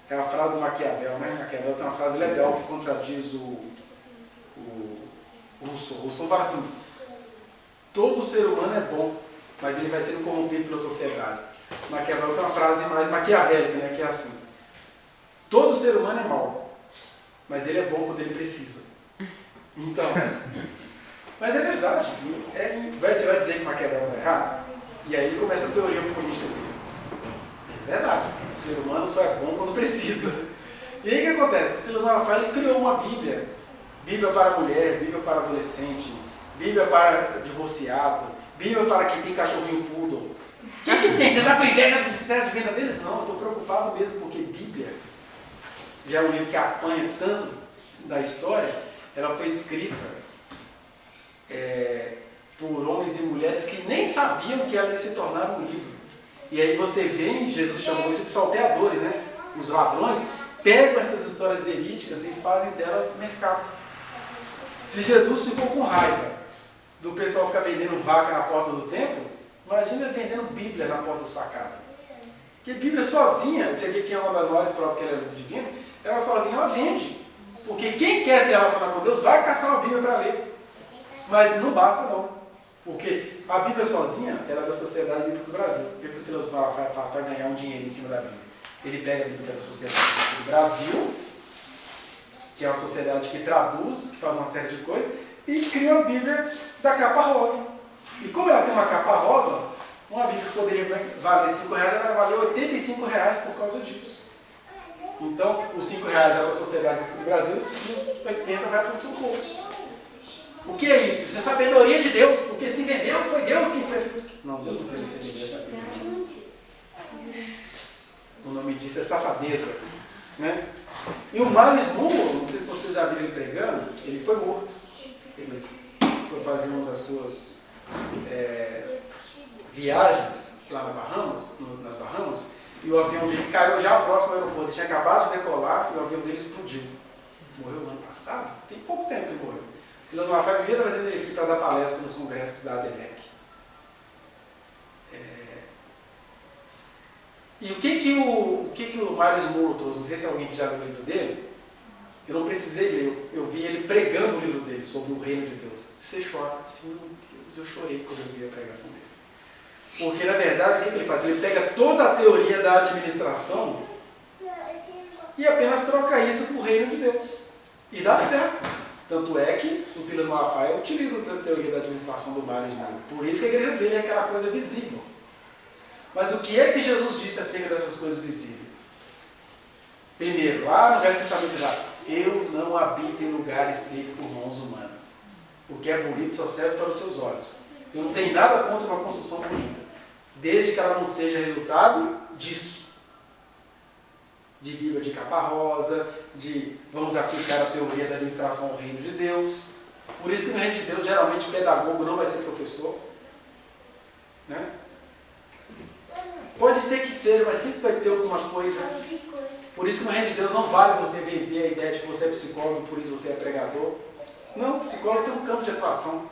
[SPEAKER 1] é a frase do Maquiavel, né? Maquiavel tem uma frase legal que contradiz o Rousseau. Rousseau fala assim: todo ser humano é bom, mas ele vai sendo corrompido pela sociedade. Maquiavel tem uma frase mais maquiavélica, né? Que é assim: todo ser humano é mau, mas ele é bom quando ele precisa. Então, mas é verdade. Você vai dizer que Maquiavel está errado? E aí começa a teoria política dele. É verdade. O ser humano só é bom quando precisa. E aí o que acontece? O Silas Malafaia ele criou uma Bíblia. Bíblia para mulher, Bíblia para adolescente, Bíblia para divorciado, Bíblia para quem tem cachorrinho poodle. O que tem? Você está com inveja do sucesso de venda deles? Não, eu estou preocupado mesmo, porque Bíblia já é um livro que apanha tanto da história. Ela foi escrita por homens e mulheres que nem sabiam que ela ia se tornar um livro. E aí você vê, Jesus chamou isso de salteadores, né? Os ladrões pegam essas histórias verídicas e fazem delas mercado. Se Jesus ficou com raiva do pessoal ficar vendendo vaca na porta do templo, imagina vendendo Bíblia na porta da sua casa. Porque Bíblia sozinha, você vê que é uma das maiores provas que ela é livro divino, ela sozinha ela vende. Porque quem quer se relacionar com Deus vai caçar uma Bíblia para ler. Mas não basta não. Porque a Bíblia sozinha, ela é da Sociedade Bíblica do Brasil. O que o Silas Malafaia faz para ganhar um dinheiro em cima da Bíblia? Ele pega a Bíblia da Sociedade Bíblica do Brasil, que é uma sociedade que traduz, que faz uma série de coisas, e cria uma Bíblia da capa rosa. E como ela tem uma capa rosa, uma Bíblia que poderia valer R$5, ela vai valer R$85 por causa disso. Então, os R$5 é da Sociedade do Brasil, e os 80 vai para o seu bolso. O que é isso? Isso é sabedoria de Deus, porque se vendeu, foi Deus quem fez. Não, Deus não fez essa Bíblia. O nome disso é safadeza. Né? E o Miles Monroe, não sei se vocês já viram ele pregando, ele foi morto. Ele foi fazer uma das suas viagens lá nas Bahamas, e o avião dele caiu já próximo ao aeroporto. Ele tinha acabado de decolar e o avião dele explodiu. Morreu no ano passado? Tem pouco tempo que ele morreu. O Silas Malafaia vivia trazendo ele aqui para dar palestra nos congressos da ADVEC. E o que o Miles Monroe trouxe? Não sei se alguém que já leu o livro dele. Eu não precisei ler, eu vi ele pregando o livro dele sobre o reino de Deus. Você chora. Meu Deus, eu chorei quando eu vi a pregação dele. Porque, na verdade, o que ele faz? Ele pega toda a teoria da administração e apenas troca isso para o reino de Deus. E dá certo. Tanto é que o Silas Malafaia utiliza a teoria da administração do Miles Monroe. Por isso que a igreja dele é aquela coisa visível. Mas o que é que Jesus disse acerca dessas coisas visíveis? Primeiro, lá no Velho Testamento já, eu não habito em lugares feitos por mãos humanas. O que é bonito só serve para os seus olhos. Eu não tenho nada contra uma construção bonita, desde que ela não seja resultado disso. De Bíblia de capa rosa, de vamos aplicar a teoria da administração ao reino de Deus. Por isso que no reino de Deus, geralmente, pedagogo não vai ser professor. Né? Pode ser que seja, mas sempre vai ter alguma coisa. Por isso que no reino de Deus não vale você vender a ideia de que você é psicólogo, por isso você é pregador. Não, psicólogo tem um campo de atuação.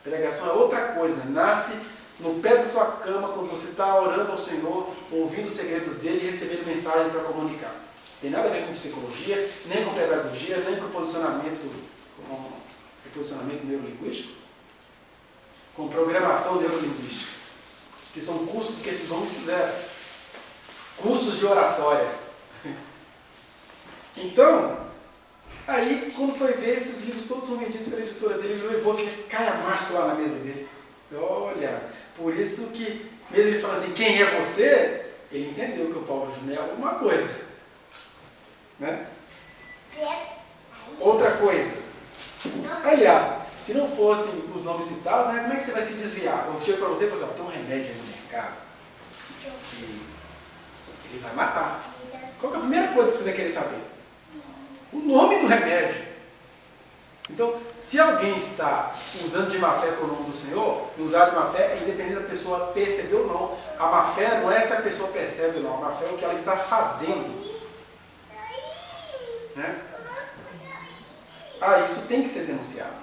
[SPEAKER 1] Pregação é outra coisa. Nasce no pé da sua cama, quando você está orando ao Senhor, ouvindo os segredos dele e recebendo mensagens para comunicar. Tem nada a ver com psicologia, nem com pedagogia, nem com posicionamento neurolinguístico, com programação neurolinguística. Que são cursos que esses homens fizeram. Cursos de oratória. Então, aí quando foi ver, esses livros todos são vendidos pela editora dele, ele levou aquele calhamaço lá na mesa dele. Olha, por isso que, mesmo ele falando assim, quem é você? Ele entendeu que o Paulo Júnior é alguma coisa. Né? Outra coisa. Aliás, se não fossem os nomes citados, né, como é que você vai se desviar? Eu chego para você e falo assim, tem um remédio aí no mercado que ele vai matar. Qual que é a primeira coisa que você vai querer saber? O nome do remédio. Então, se alguém está usando de má fé com o nome do Senhor, usar de má fé é independente da pessoa perceber ou não. A má fé não é se a pessoa percebe ou não, a má fé é o que ela está fazendo. Né? Isso tem que ser denunciado.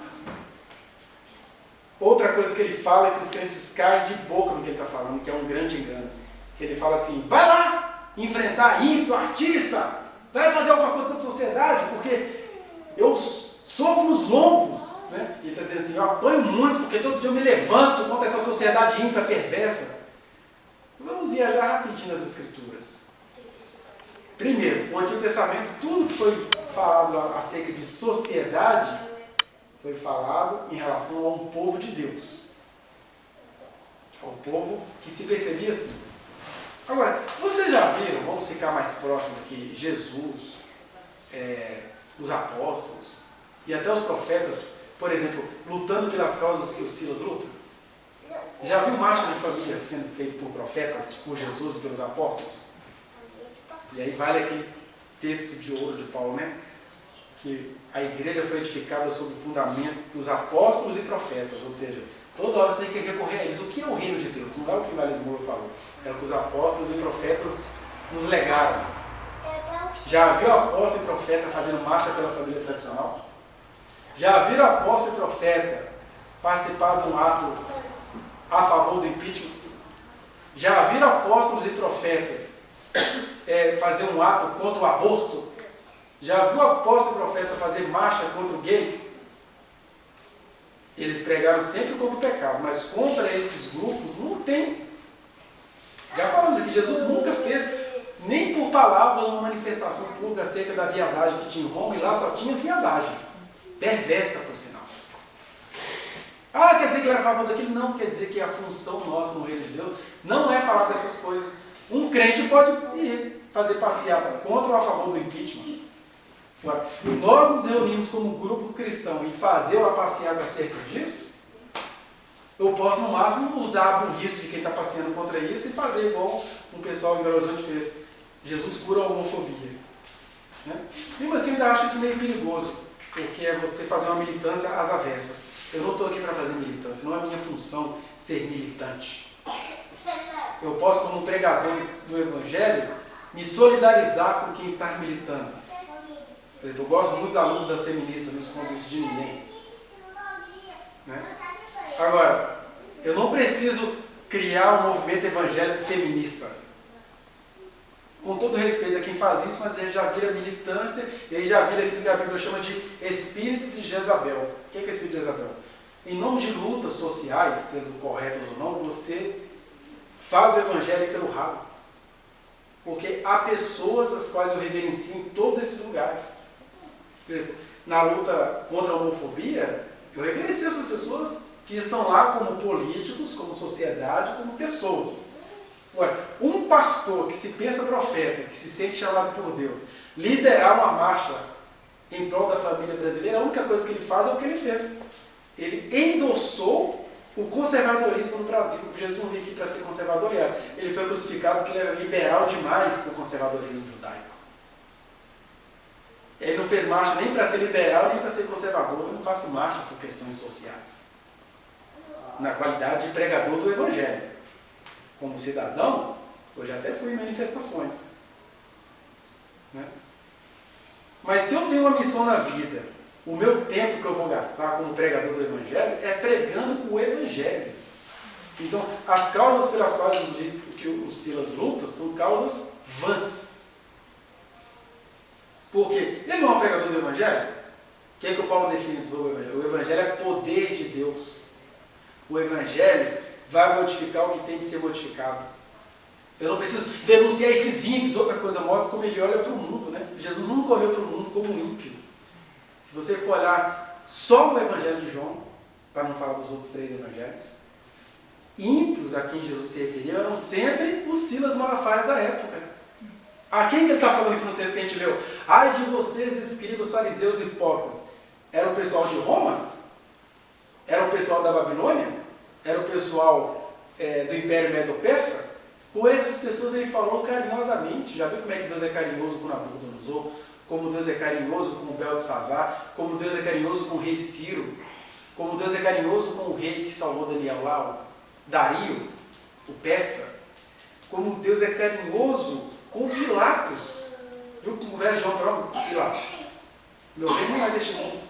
[SPEAKER 1] Outra coisa que ele fala é que os crentes caem de boca no que ele está falando, que é um grande engano. Ele fala assim, vai lá enfrentar ímpio, artista, vai fazer alguma coisa contra a sociedade, porque eu sofro nos lombos. Né? Ele está dizendo assim, eu apanho muito, porque todo dia eu me levanto contra essa sociedade ímpia, perversa. Vamos viajar rapidinho nas Escrituras. Primeiro, o Antigo Testamento, tudo que foi falado acerca de sociedade, foi falado em relação a um povo de Deus. Ao povo que se percebia assim. Agora, vocês já viram, vamos ficar mais próximos aqui, Jesus, os apóstolos e até os profetas, por exemplo, lutando pelas causas que o Silas luta? Já viu marcha de família sendo feito por profetas, por Jesus e pelos apóstolos? E aí vale aquele texto de ouro de Paulo, né? Que a igreja foi edificada sob o fundamento dos apóstolos e profetas, ou seja, toda hora você tem que recorrer a eles. O que é o reino de Deus? Não é o que Miles Moore falou, é o que os apóstolos e profetas nos legaram. Já viu apóstolo e profeta fazendo marcha pela família tradicional? Já viram apóstolo e profeta participar de um ato a favor do impeachment? Já viram apóstolos e profetas fazer um ato contra o aborto? Já viu apóstolo e profeta fazer marcha contra o gay? Eles pregaram sempre contra o pecado, mas contra esses grupos não tem. Já falamos aqui, Jesus nunca fez, nem por palavra, uma manifestação pública acerca da viadagem que tinha em Roma, e lá só tinha viadagem. Perversa, por sinal. Quer dizer que ele era a favor daquilo? Não, quer dizer que a função nossa no reino de Deus não é falar dessas coisas. Um crente pode ir fazer passeata contra ou a favor do impeachment. Agora, nós nos reunimos como grupo cristão e fazer uma passeata acerca disso, eu posso no máximo usar a burrice de quem está passeando contra isso e fazer igual um pessoal em Belo Horizonte fez. Jesus cura a homofobia. Né? Mesmo assim, eu ainda acho isso meio perigoso, porque é você fazer uma militância às avessas. Eu não estou aqui para fazer militância, não é minha função ser militante. Eu posso, como pregador do Evangelho, me solidarizar com quem está militando. Por exemplo, eu gosto muito da luta das feministas, não escondo isso de ninguém. Né? Agora, eu não preciso criar um movimento evangélico feminista. Com todo respeito a quem faz isso, mas ele já vira militância, e aí já vira aquilo que a Bíblia chama de espírito de Jezabel. O que é espírito de Jezabel? Em nome de lutas sociais, sendo corretas ou não, você faz o evangelho pelo rabo. Porque há pessoas as quais eu reverencio em todos esses lugares. Por exemplo, na luta contra a homofobia, eu reverencio essas pessoas que estão lá como políticos, como sociedade, como pessoas. Ué, um pastor que se pensa profeta, que se sente chamado por Deus, liderar uma marcha em prol da família brasileira, a única coisa que ele faz é o que ele fez. Ele endossou o conservadorismo no Brasil. Jesus não veio aqui para ser conservador, aliás. Ele foi crucificado porque ele era liberal demais para o conservadorismo judaico. Ele não fez marcha nem para ser liberal, nem para ser conservador. Eu não faço marcha por questões sociais. Na qualidade de pregador do Evangelho. Como cidadão, eu já até fui em manifestações. Né? Mas se eu tenho uma missão na vida, o meu tempo que eu vou gastar como pregador do Evangelho é pregando o Evangelho. Então, as causas pelas quais o Silas luta são causas vãs. Por quê? Ele não é um pregador do Evangelho? O que é que o Paulo define sobre o Evangelho? O Evangelho é poder de Deus. O Evangelho vai modificar o que tem que ser modificado. Eu não preciso denunciar esses ímpios. Outra coisa mostra como ele olha para o mundo. Né? Jesus nunca olhou para o mundo como um ímpio. Se você for olhar só o Evangelho de João, para não falar dos outros 3 evangelhos, ímpios a quem Jesus se referiu eram sempre os Silas Malafaia da época. A quem que ele está falando aqui no texto que a gente leu? Ai de vocês, escribas, fariseus e hipócritas. Era o pessoal de Roma? Era o pessoal da Babilônia? Era o pessoal do Império Medo-Persa? Com essas pessoas ele falou carinhosamente. Já viu como é que Deus é carinhoso com Nabucodonosor? Como Deus é carinhoso com o Beltesazar? Como Deus é carinhoso com o rei Ciro? Como Deus é carinhoso com o rei que salvou Daniel lá, o Dario, o persa? Como Deus é carinhoso com Pilatos? Viu como o verso de João para Pilatos? Meu reino não é deste mundo.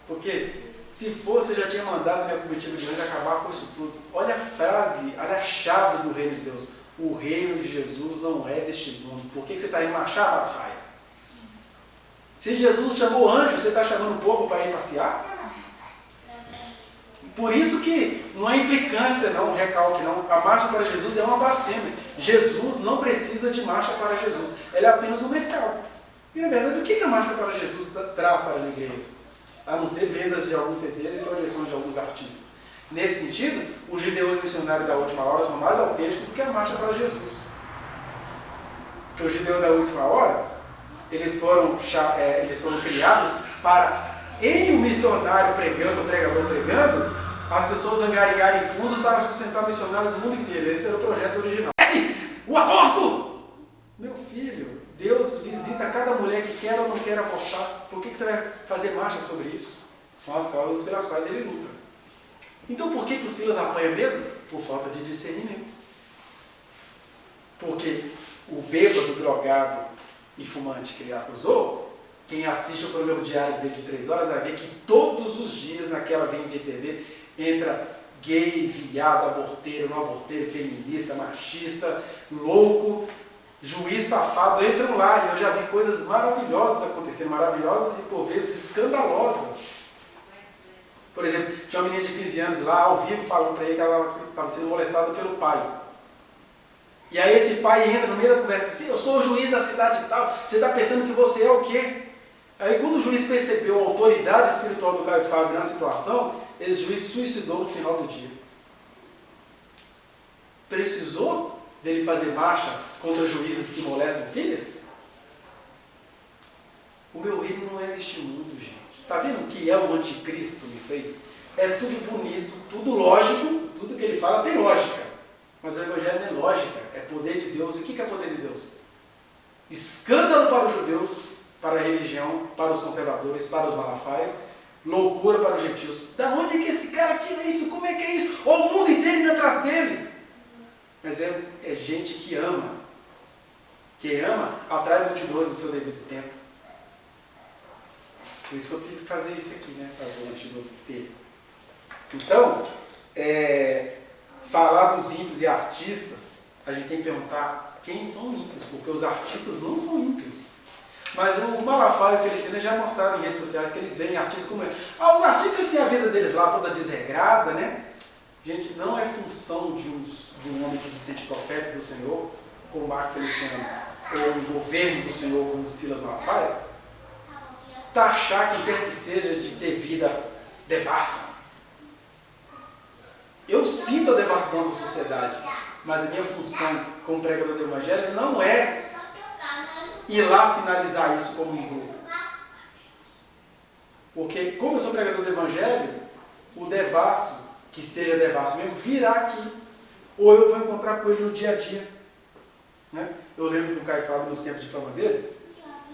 [SPEAKER 1] Porque se fosse, eu já tinha mandado minha comitiva de anjo acabar com isso tudo. Olha a frase, olha a chave do reino de Deus. O reino de Jesus não é deste mundo. Por que você está indo marchar, Malafaia? Se Jesus chamou anjo, você está chamando o povo para ir passear? Por isso que não é implicância, não, recalque, não. A marcha para Jesus é uma blasfêmia. Jesus não precisa de marcha para Jesus. Ele é apenas um mercado. E na verdade, o que a marcha para Jesus traz para as igrejas? A não ser vendas de alguns CDs e projeções de alguns artistas. Nesse sentido, os judeus missionários da última hora são mais autênticos do que a marcha para Jesus. Porque os judeus da última hora, eles foram criados para, em um missionário pregando, o pregador pregando, as pessoas angariarem fundos para sustentar missionários do mundo inteiro. Esse era o projeto original. O aborto! Meu filho, Deus visita cada mulher que quer ou não quer abortar. Por que você vai fazer marcha sobre isso? São as causas pelas quais ele luta. Então por que o Silas apanha mesmo? Por falta de discernimento. Porque o bêbado, drogado e fumante que ele acusou, quem assiste o programa diário dele de 3 horas vai ver que todos os dias naquela VMVTV entra gay, viado, aborteiro, não aborteiro, feminista, machista, louco, juiz safado, entram lá. E eu já vi coisas maravilhosas acontecendo, maravilhosas e por vezes escandalosas. Por exemplo, tinha uma menina de 15 anos lá, ao vivo, falando para ele que ela estava sendo molestada pelo pai. E aí esse pai entra no meio da conversa assim: eu sou o juiz da cidade e tal, você está pensando que você é o quê? Aí quando o juiz percebeu a autoridade espiritual do Caio Fábio na situação, esse juiz suicidou no final do dia. Precisou dele fazer marcha contra juízes que molestam filhas? O meu reino não é deste mundo, gente. Está vendo o que é o anticristo nisso aí? É tudo bonito, tudo lógico, tudo que ele fala tem lógica. Mas o evangelho não é lógica, é poder de Deus. E o que é poder de Deus? Escândalo para os judeus, para a religião, para os conservadores, para os malafaias, loucura para os gentios. Da onde é que esse cara tira isso? Como é que é isso? Olha o mundo inteiro indo atrás dele. Mas é gente que ama. Quem ama atrai multidões no seu devido tempo. Por isso que eu tive que fazer isso aqui, né? Para as multidões ter. Então, falar dos ímpios e artistas, a gente tem que perguntar quem são ímpios, porque os artistas não são ímpios. Mas o Malafaia e o Feliciano já mostraram em redes sociais que eles veem artistas como ele. Os artistas têm a vida deles lá toda desregrada, né? Gente, não é função de um homem que se sente profeta do Senhor, como o Marco Feliciano, ou um governo do Senhor, como o Silas Malafaia, taxar quem quer que seja de ter vida devassa. Eu sinto a devassidão da sociedade, mas a minha função como pregador do Evangelho não é ir lá sinalizar isso como um grupo. Porque, como eu sou pregador do Evangelho, o devasso, que seja devasso mesmo, virá aqui. Ou eu vou encontrar com ele no dia a dia. Né? Eu lembro do Caio Fábio nos tempos de fama dele,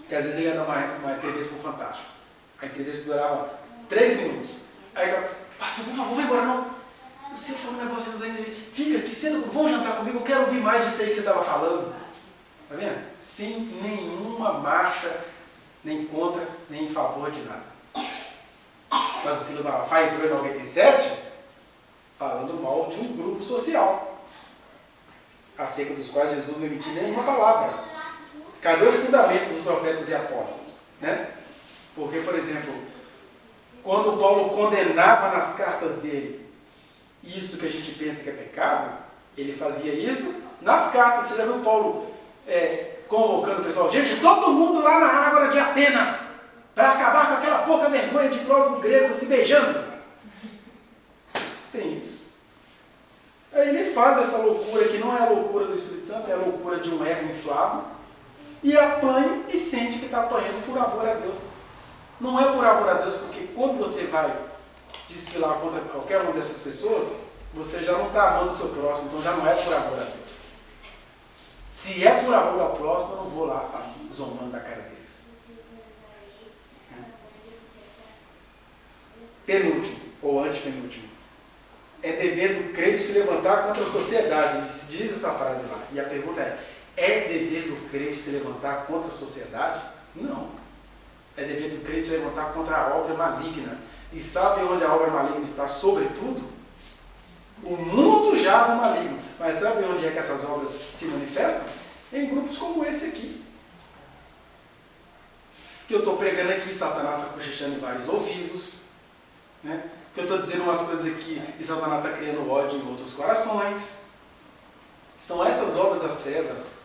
[SPEAKER 1] que às vezes ele ia dar uma entrevista para o Fantástico. A entrevista durava 3 minutos. Aí ele falava: pastor, por favor, vai embora não. Se eu falar um negócio, fica aqui, vão jantar comigo, eu quero ouvir mais disso aí que você estava falando. Está vendo? Sem nenhuma marcha, nem contra, nem em favor de nada. Mas o Silas Malafaia entrou em 97 falando mal de um grupo social, acerca dos quais Jesus não emitiu nenhuma palavra. Cadê o fundamento dos profetas e apóstolos? Né? Porque, por exemplo, quando Paulo condenava nas cartas dele isso que a gente pensa que é pecado, ele fazia isso nas cartas. Você já viu Paulo convocando o pessoal? Gente, todo mundo lá na Ágora de Atenas, para acabar com aquela pouca vergonha de filósofo grego se beijando. Tem isso. Aí ele faz essa loucura que não é a loucura do Espírito Santo, é a loucura de um ego inflado, e apanha e sente que está apanhando por amor a Deus. Não é por amor a Deus, porque quando você vai desfilar contra qualquer uma dessas pessoas, você já não está amando o seu próximo, então já não é por amor a Deus. Se é por amor ao próximo, eu não vou lá sair zombando da cara deles. Penúltimo, ou antepenúltimo. É dever do crente se levantar contra a sociedade. Ele diz essa frase lá. E a pergunta é dever do crente se levantar contra a sociedade? Não. É dever do crente se levantar contra a obra maligna. E sabe onde a obra maligna está? Sobretudo, o mundo já é maligno. Mas sabe onde é que essas obras se manifestam? Em grupos como esse aqui. Que eu estou pregando aqui, Satanás está cochichando em vários ouvidos. Né? Que eu estou dizendo umas coisas aqui e Satanás está criando ódio em outros corações. São essas obras das trevas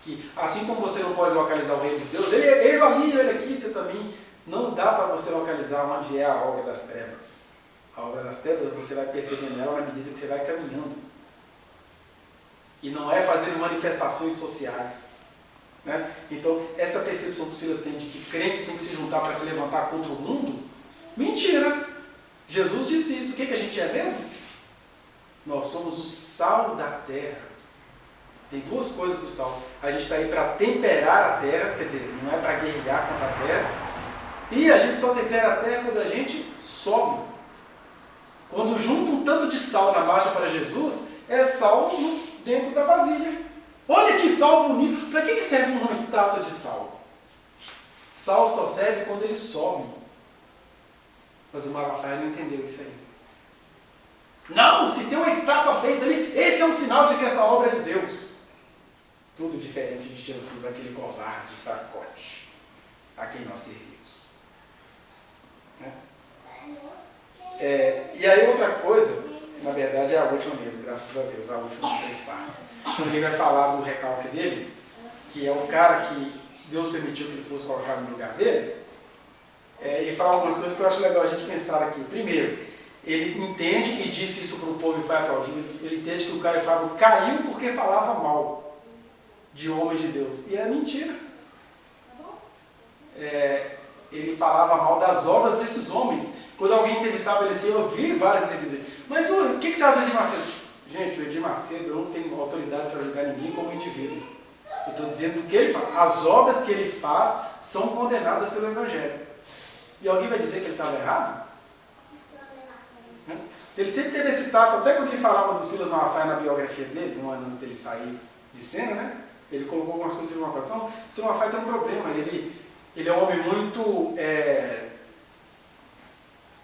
[SPEAKER 1] que, assim como você não pode localizar o reino de Deus, ele ali, ele aqui, você também não dá para você localizar onde é a obra das trevas. A obra das trevas você vai percebendo ela na medida que você vai caminhando. E não é fazendo manifestações sociais. Né? Então, essa percepção que o Silas tem de que crente tem que se juntar para se levantar contra o mundo, mentira! Jesus disse isso. O que a gente é mesmo? Nós somos o sal da terra. Tem duas coisas do sal. A gente está aí para temperar a terra, quer dizer, não é para guerrear contra a terra. E a gente só tempera a terra quando a gente sobe. Quando junta um tanto de sal na marcha para Jesus, é sal dentro da vasilha. Olha que sal bonito. Para que serve uma estátua de sal? Sal só serve quando ele some. Mas o Malafaia não entendeu isso aí. Não, se tem uma estátua feita ali, esse é um sinal de que essa obra é de Deus. Tudo diferente de Jesus, aquele covarde, fracote, a quem nós servimos. Né? E aí outra coisa, na verdade é a última mesmo, graças a Deus, a última de 3 partes. Ele vai falar do recalque dele, que é o cara que Deus permitiu que ele fosse colocado no lugar dele. Ele fala algumas coisas que eu acho legal a gente pensar aqui. Primeiro, ele entende, e disse isso para o povo e foi aplaudido, ele entende que o Caio Fábio caiu porque falava mal de homens de Deus. E é mentira. Ele falava mal das obras desses homens. Quando alguém entrevistava ele assim, eu vi várias entrevistas. Mas o que você acha do Edir Macedo? Gente, o Edir Macedo não tem autoridade para julgar ninguém como indivíduo. Eu estou dizendo o que ele fala. As obras que ele faz são condenadas pelo Evangelho. E alguém vai dizer que ele estava errado? Ele sempre teve esse tato, até quando ele falava do Silas Malafaia na biografia dele, um ano antes dele sair de cena, né? Ele colocou algumas coisas em uma equação. O Silas Malafaia tem um problema, ele é um homem muito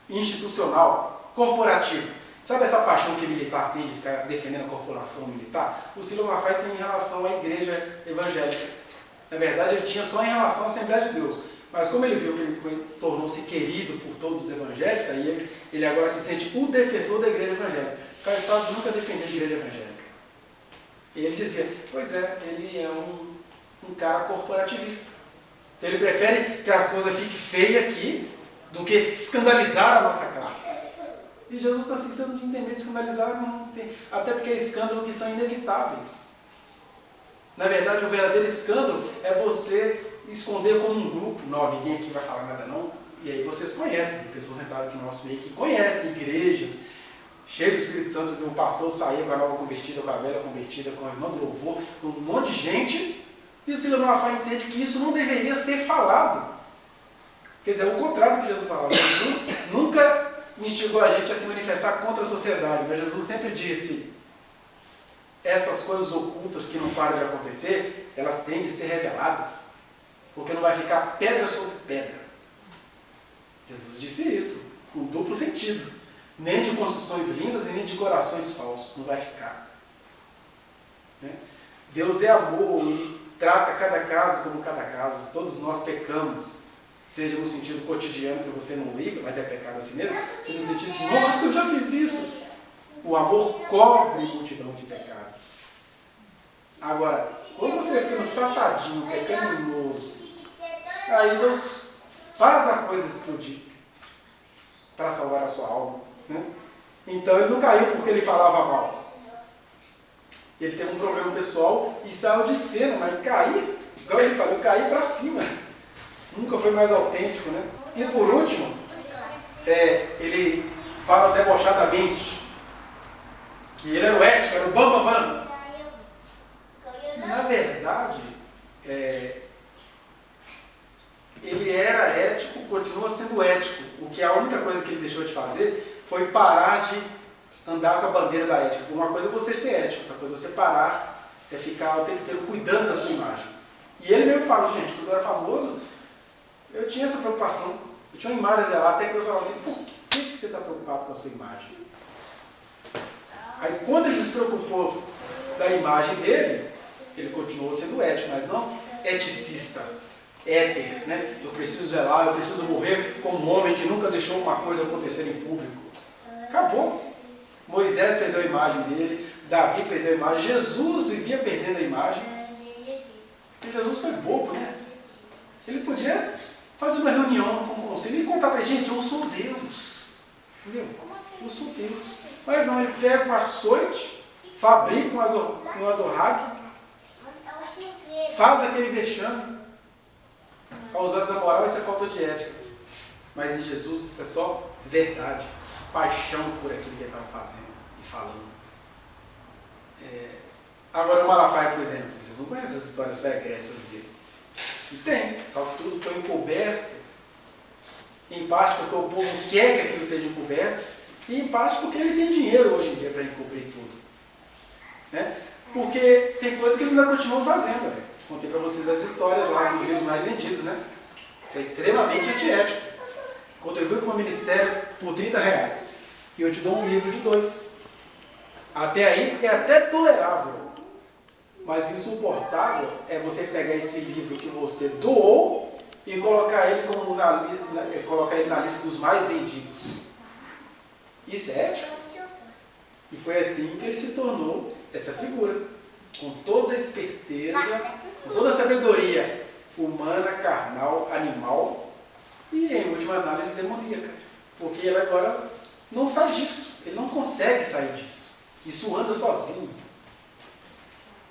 [SPEAKER 1] institucional, corporativo. Sabe essa paixão que militar tem de ficar defendendo a corporação militar? O Silas Malafaia tem em relação à igreja evangélica. Na verdade, ele tinha só em relação à Assembleia de Deus. Mas como ele viu que ele tornou-se querido por todos os evangélicos, aí ele agora se sente o defensor da igreja evangélica. O Caio Fábio nunca defendeu a igreja evangélica. E ele dizia, pois é, ele é um cara corporativista. Então ele prefere que a coisa fique feia aqui do que escandalizar a nossa classe. E Jesus está assim, você não tem medo de escandalizar, não tem. Até porque é escândalos que são inevitáveis. Na verdade, o verdadeiro escândalo é você esconder como um grupo. Não, ninguém aqui vai falar nada não. E aí vocês conhecem, tem pessoas sentadas aqui no nosso meio que conhecem igrejas, cheio do Espírito Santo, o pastor saía com a nova convertida, com a velha convertida, com a irmã do louvor, com um monte de gente, e o Silas Malafaia entende que isso não deveria ser falado. Quer dizer, o contrário do que Jesus falava. Jesus nunca instigou a gente a se manifestar contra a sociedade, mas Jesus sempre disse, essas coisas ocultas que não param de acontecer, elas têm de ser reveladas, porque não vai ficar pedra sobre pedra. Jesus disse isso, com duplo sentido. Nem de construções lindas e nem de corações falsos. Não vai ficar. Deus é amor e trata cada caso como cada caso. Todos nós pecamos. Seja no sentido cotidiano que você não liga, mas é pecado assim mesmo. Seja no sentido de, nossa, eu já fiz isso. O amor cobre multidão de pecados. Agora, quando você fica safadinho, pecaminoso, aí Deus faz a coisa explodir para salvar a sua alma. Né? Então ele não caiu porque ele falava mal. Ele teve um problema pessoal e saiu de cena, mas cair, igual ele falou, cair para cima. Nunca foi mais autêntico, né? E por último, ele fala debochadamente que ele era o ético, era o bambambam. Na verdade, ele era ético, continua sendo ético. O que a única coisa que ele deixou de fazer foi parar de andar com a bandeira da ética. Uma coisa é você ser ético, outra coisa é você parar, ficar o tempo inteiro cuidando da sua imagem. E ele mesmo fala, gente, quando eu era famoso, eu tinha essa preocupação. Eu tinha uma imagem a zelar, até que Deus falava assim, por que você está preocupado com a sua imagem? Aí quando ele se preocupou da imagem dele, ele continuou sendo ético, mas não eticista, éter, né? Eu preciso zelar, eu preciso morrer como um homem que nunca deixou uma coisa acontecer em público. Acabou. Moisés perdeu a imagem dele, Davi perdeu a imagem, Jesus vivia perdendo a imagem. Porque Jesus foi bobo, né? Ele podia fazer uma reunião com o conselho e contar para ele, gente, eu sou Deus. Entendeu? Eu sou Deus. Mas não, ele pega um açoite, fabrica um azorrague, faz aquele vexame. Aos olhos da moral, isso é falta de ética. Mas em Jesus isso é só verdade. Paixão por aquilo que ele estava fazendo e falando. Agora o Malafaia, por exemplo, vocês não conhecem as histórias pregressas dele. E tem, só que tudo foi encoberto, em parte porque o povo quer que aquilo seja encoberto, e em parte porque ele tem dinheiro hoje em dia para encobrir tudo. Né? Porque tem coisas que ele ainda continua fazendo. Né? Contei para vocês as histórias lá dos livros mais vendidos. Né? Isso é extremamente antiético. Contribui com o ministério por R$30 e eu te dou um livro de 2. Até aí é até tolerável. Mas o insuportável é você pegar esse livro que você doou e colocar ele, colocar ele na lista dos mais vendidos. Isso é ético? E foi assim que ele se tornou essa figura. Com toda a esperteza, com toda a sabedoria humana, carnal, animal e, em última análise, demoníaca. Porque ele agora não sai disso. Ele não consegue sair disso. Isso anda sozinho.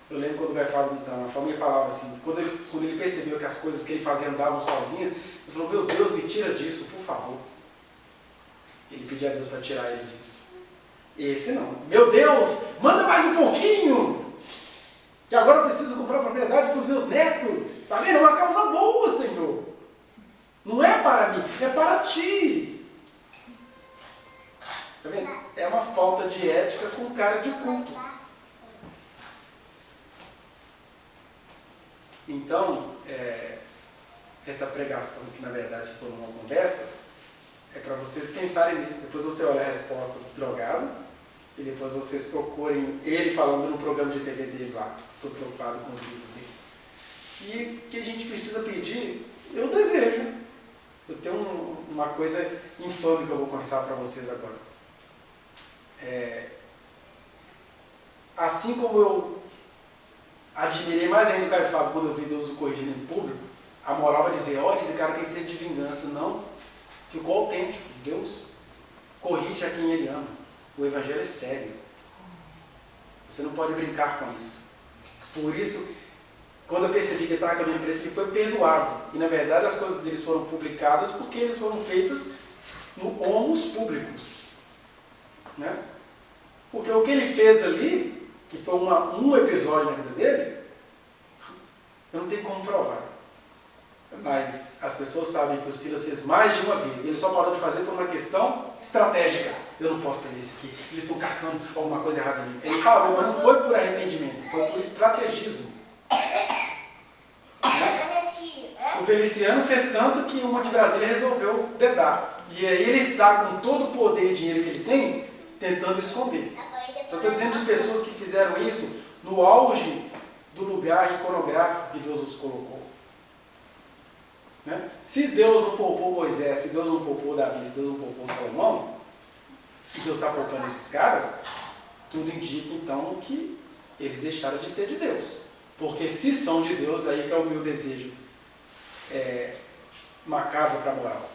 [SPEAKER 1] Eu lembro quando o Guy Fábio estava na família, falava assim, quando ele percebeu que as coisas que ele fazia andavam sozinhas, ele falou, meu Deus, me tira disso, por favor. Ele pedia a Deus para tirar ele disso. Esse não. Meu Deus, manda mais um pouquinho, que agora eu preciso comprar propriedade para os meus netos. Está vendo? É uma causa boa, Senhor. Não é para mim, é para ti. Está vendo? É uma falta de ética com cara de culto. Então, essa pregação, que na verdade se tornou uma conversa, é para vocês pensarem nisso. Depois você olha a resposta do drogado e depois vocês procurem ele falando no programa de TV dele lá. Estou preocupado com os livros dele. E o que a gente precisa pedir, eu desejo. Eu tenho uma coisa infame que eu vou conversar para vocês agora. Assim como eu admirei mais ainda o Caio Fábio quando eu vi Deus o corrigindo em público, a moral vai dizer, olha, esse cara tem sede de vingança. Não, ficou autêntico. Deus corrige a quem ele ama. O evangelho é sério. Você não pode brincar com isso. Por isso, quando eu percebi que ele estava caminhando para isso, ele foi perdoado. E na verdade as coisas dele foram publicadas porque eles foram feitas no homos públicos. Né? Porque o que ele fez ali, que foi um episódio na vida dele, eu não tenho como provar. Mas as pessoas sabem que o Silas fez mais de uma vez. E ele só parou de fazer por uma questão estratégica. Eu não posso ter esse aqui. Eles estão caçando alguma coisa errada em mim. Ele parou, mas não foi por arrependimento. Foi por estrategismo. O Feliciano fez tanto que o Monte Brasília resolveu dedar. E aí ele está com todo o poder e dinheiro que ele tem, tentando esconder. Eu estou dizendo de pessoas que fizeram isso no auge do lugar iconográfico que Deus os colocou. Né? Se Deus não poupou Moisés, se Deus não poupou Davi, se Deus não poupou Salomão, se Deus está poupando esses caras, tudo indica então que eles deixaram de ser de Deus. Porque se são de Deus, aí que é o meu desejo macabro para a moral.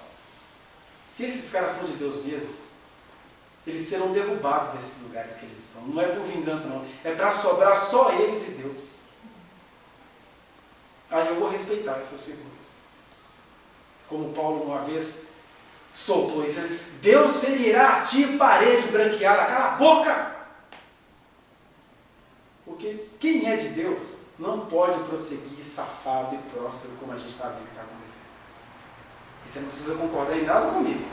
[SPEAKER 1] Se esses caras são de Deus mesmo, eles serão derrubados desses lugares que eles estão. Não é por vingança, não. É para sobrar só eles e Deus. Aí eu vou respeitar essas figuras. Como Paulo uma vez soltou isso. Deus ferirá a ti parede branqueada. Cala a boca! Porque quem é de Deus não pode prosseguir safado e próspero como a gente está vendo que está acontecendo. E você não precisa concordar em nada comigo.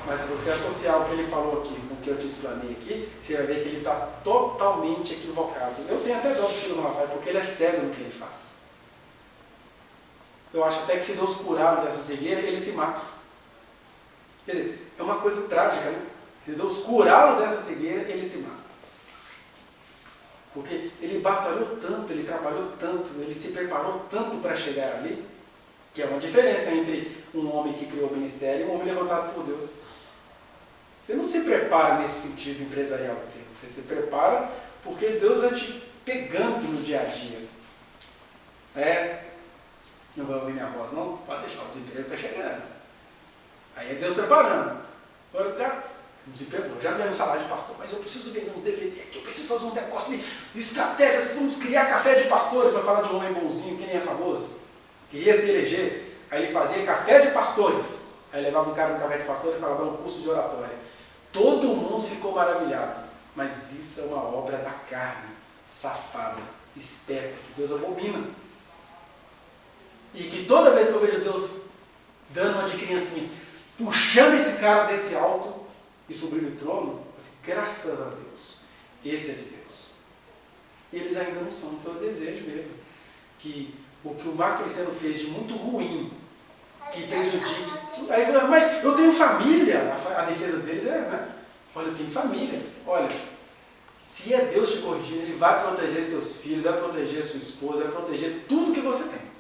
[SPEAKER 1] Mas se você associar o que ele falou aqui com o que eu te explanei aqui, você vai ver que ele está totalmente equivocado. Eu tenho até dó do Ciro Malafaia, porque ele é cego no que ele faz. Eu acho até que se Deus curá-lo dessa cegueira, ele se mata. Quer dizer, é uma coisa trágica, né? Se Deus curá-lo dessa cegueira, ele se mata. Porque ele batalhou tanto, ele trabalhou tanto, ele se preparou tanto para chegar ali, que é uma diferença entre um homem que criou o ministério e um homem levantado por Deus. Você não se prepara nesse sentido empresarial do termo, você se prepara porque Deus vai te pegando no dia a dia. Não vai ouvir minha voz, não? Pode deixar, o desemprego está chegando. Aí é Deus preparando. Agora o cara, desempregou, já ganhei um salário de pastor, mas eu preciso vender uns DVD aqui, eu preciso fazer um negócio de estratégias, vamos criar café de pastores para falar de um homem bonzinho, que nem é famoso. Queria se eleger, aí ele fazia café de pastores. Aí levava um cara no café de pastores para dar um curso de oratória. Todo mundo ficou maravilhado. Mas isso é uma obra da carne, safada, esperta, que Deus abomina. E que toda vez que eu vejo Deus dando uma de criancinha, puxando esse cara desse alto e subir no trono, assim, graças a Deus, esse é de Deus. E eles ainda não são, então eu desejo mesmo que o que o Marco Feliciano fez de muito ruim, que prejudique tudo. Aí fala, mas eu tenho família. A defesa deles é, né? Olha, eu tenho família. Olha, se é Deus te corrigindo, Ele vai proteger seus filhos, vai proteger sua esposa, vai proteger tudo que você tem.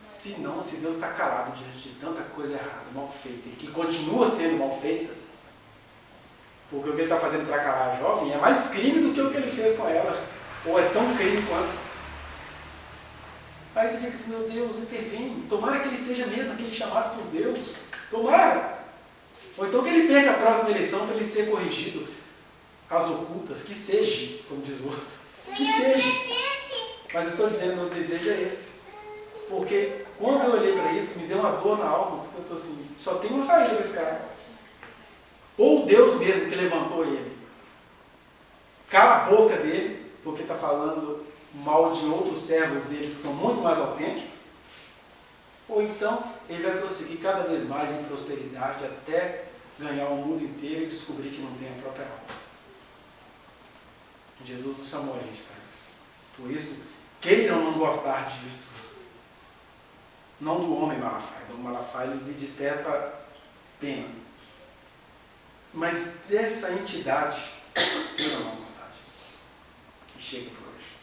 [SPEAKER 1] Se não, se Deus está calado diante de tanta coisa errada, mal feita, e que continua sendo mal feita, porque o que Ele está fazendo para calar a jovem é mais crime do que o que Ele fez com ela, ou é tão crime quanto. Aí você fica assim, meu Deus, intervém. Tomara que ele seja mesmo aquele chamado por Deus. Tomara. Ou então que ele perca a próxima eleição para ele ser corrigido às ocultas. Que seja, como diz o outro. Que seja. Mas eu estou dizendo, meu desejo é esse. Porque quando eu olhei para isso, me deu uma dor na alma, porque eu estou assim, só tem uma saída desse cara. Ou Deus mesmo que levantou ele. Cala a boca dele, porque está falando mal de outros servos deles que são muito mais autênticos, ou então ele vai prosseguir cada vez mais em prosperidade até ganhar o mundo inteiro e descobrir que não tem a própria alma. Jesus não chamou a gente para isso. Por isso, queiram não gostar disso. Não do homem Malafaia. Do Malafaia ele me desperta pena. Mas dessa entidade, queiram não gostar disso. E chega por hoje.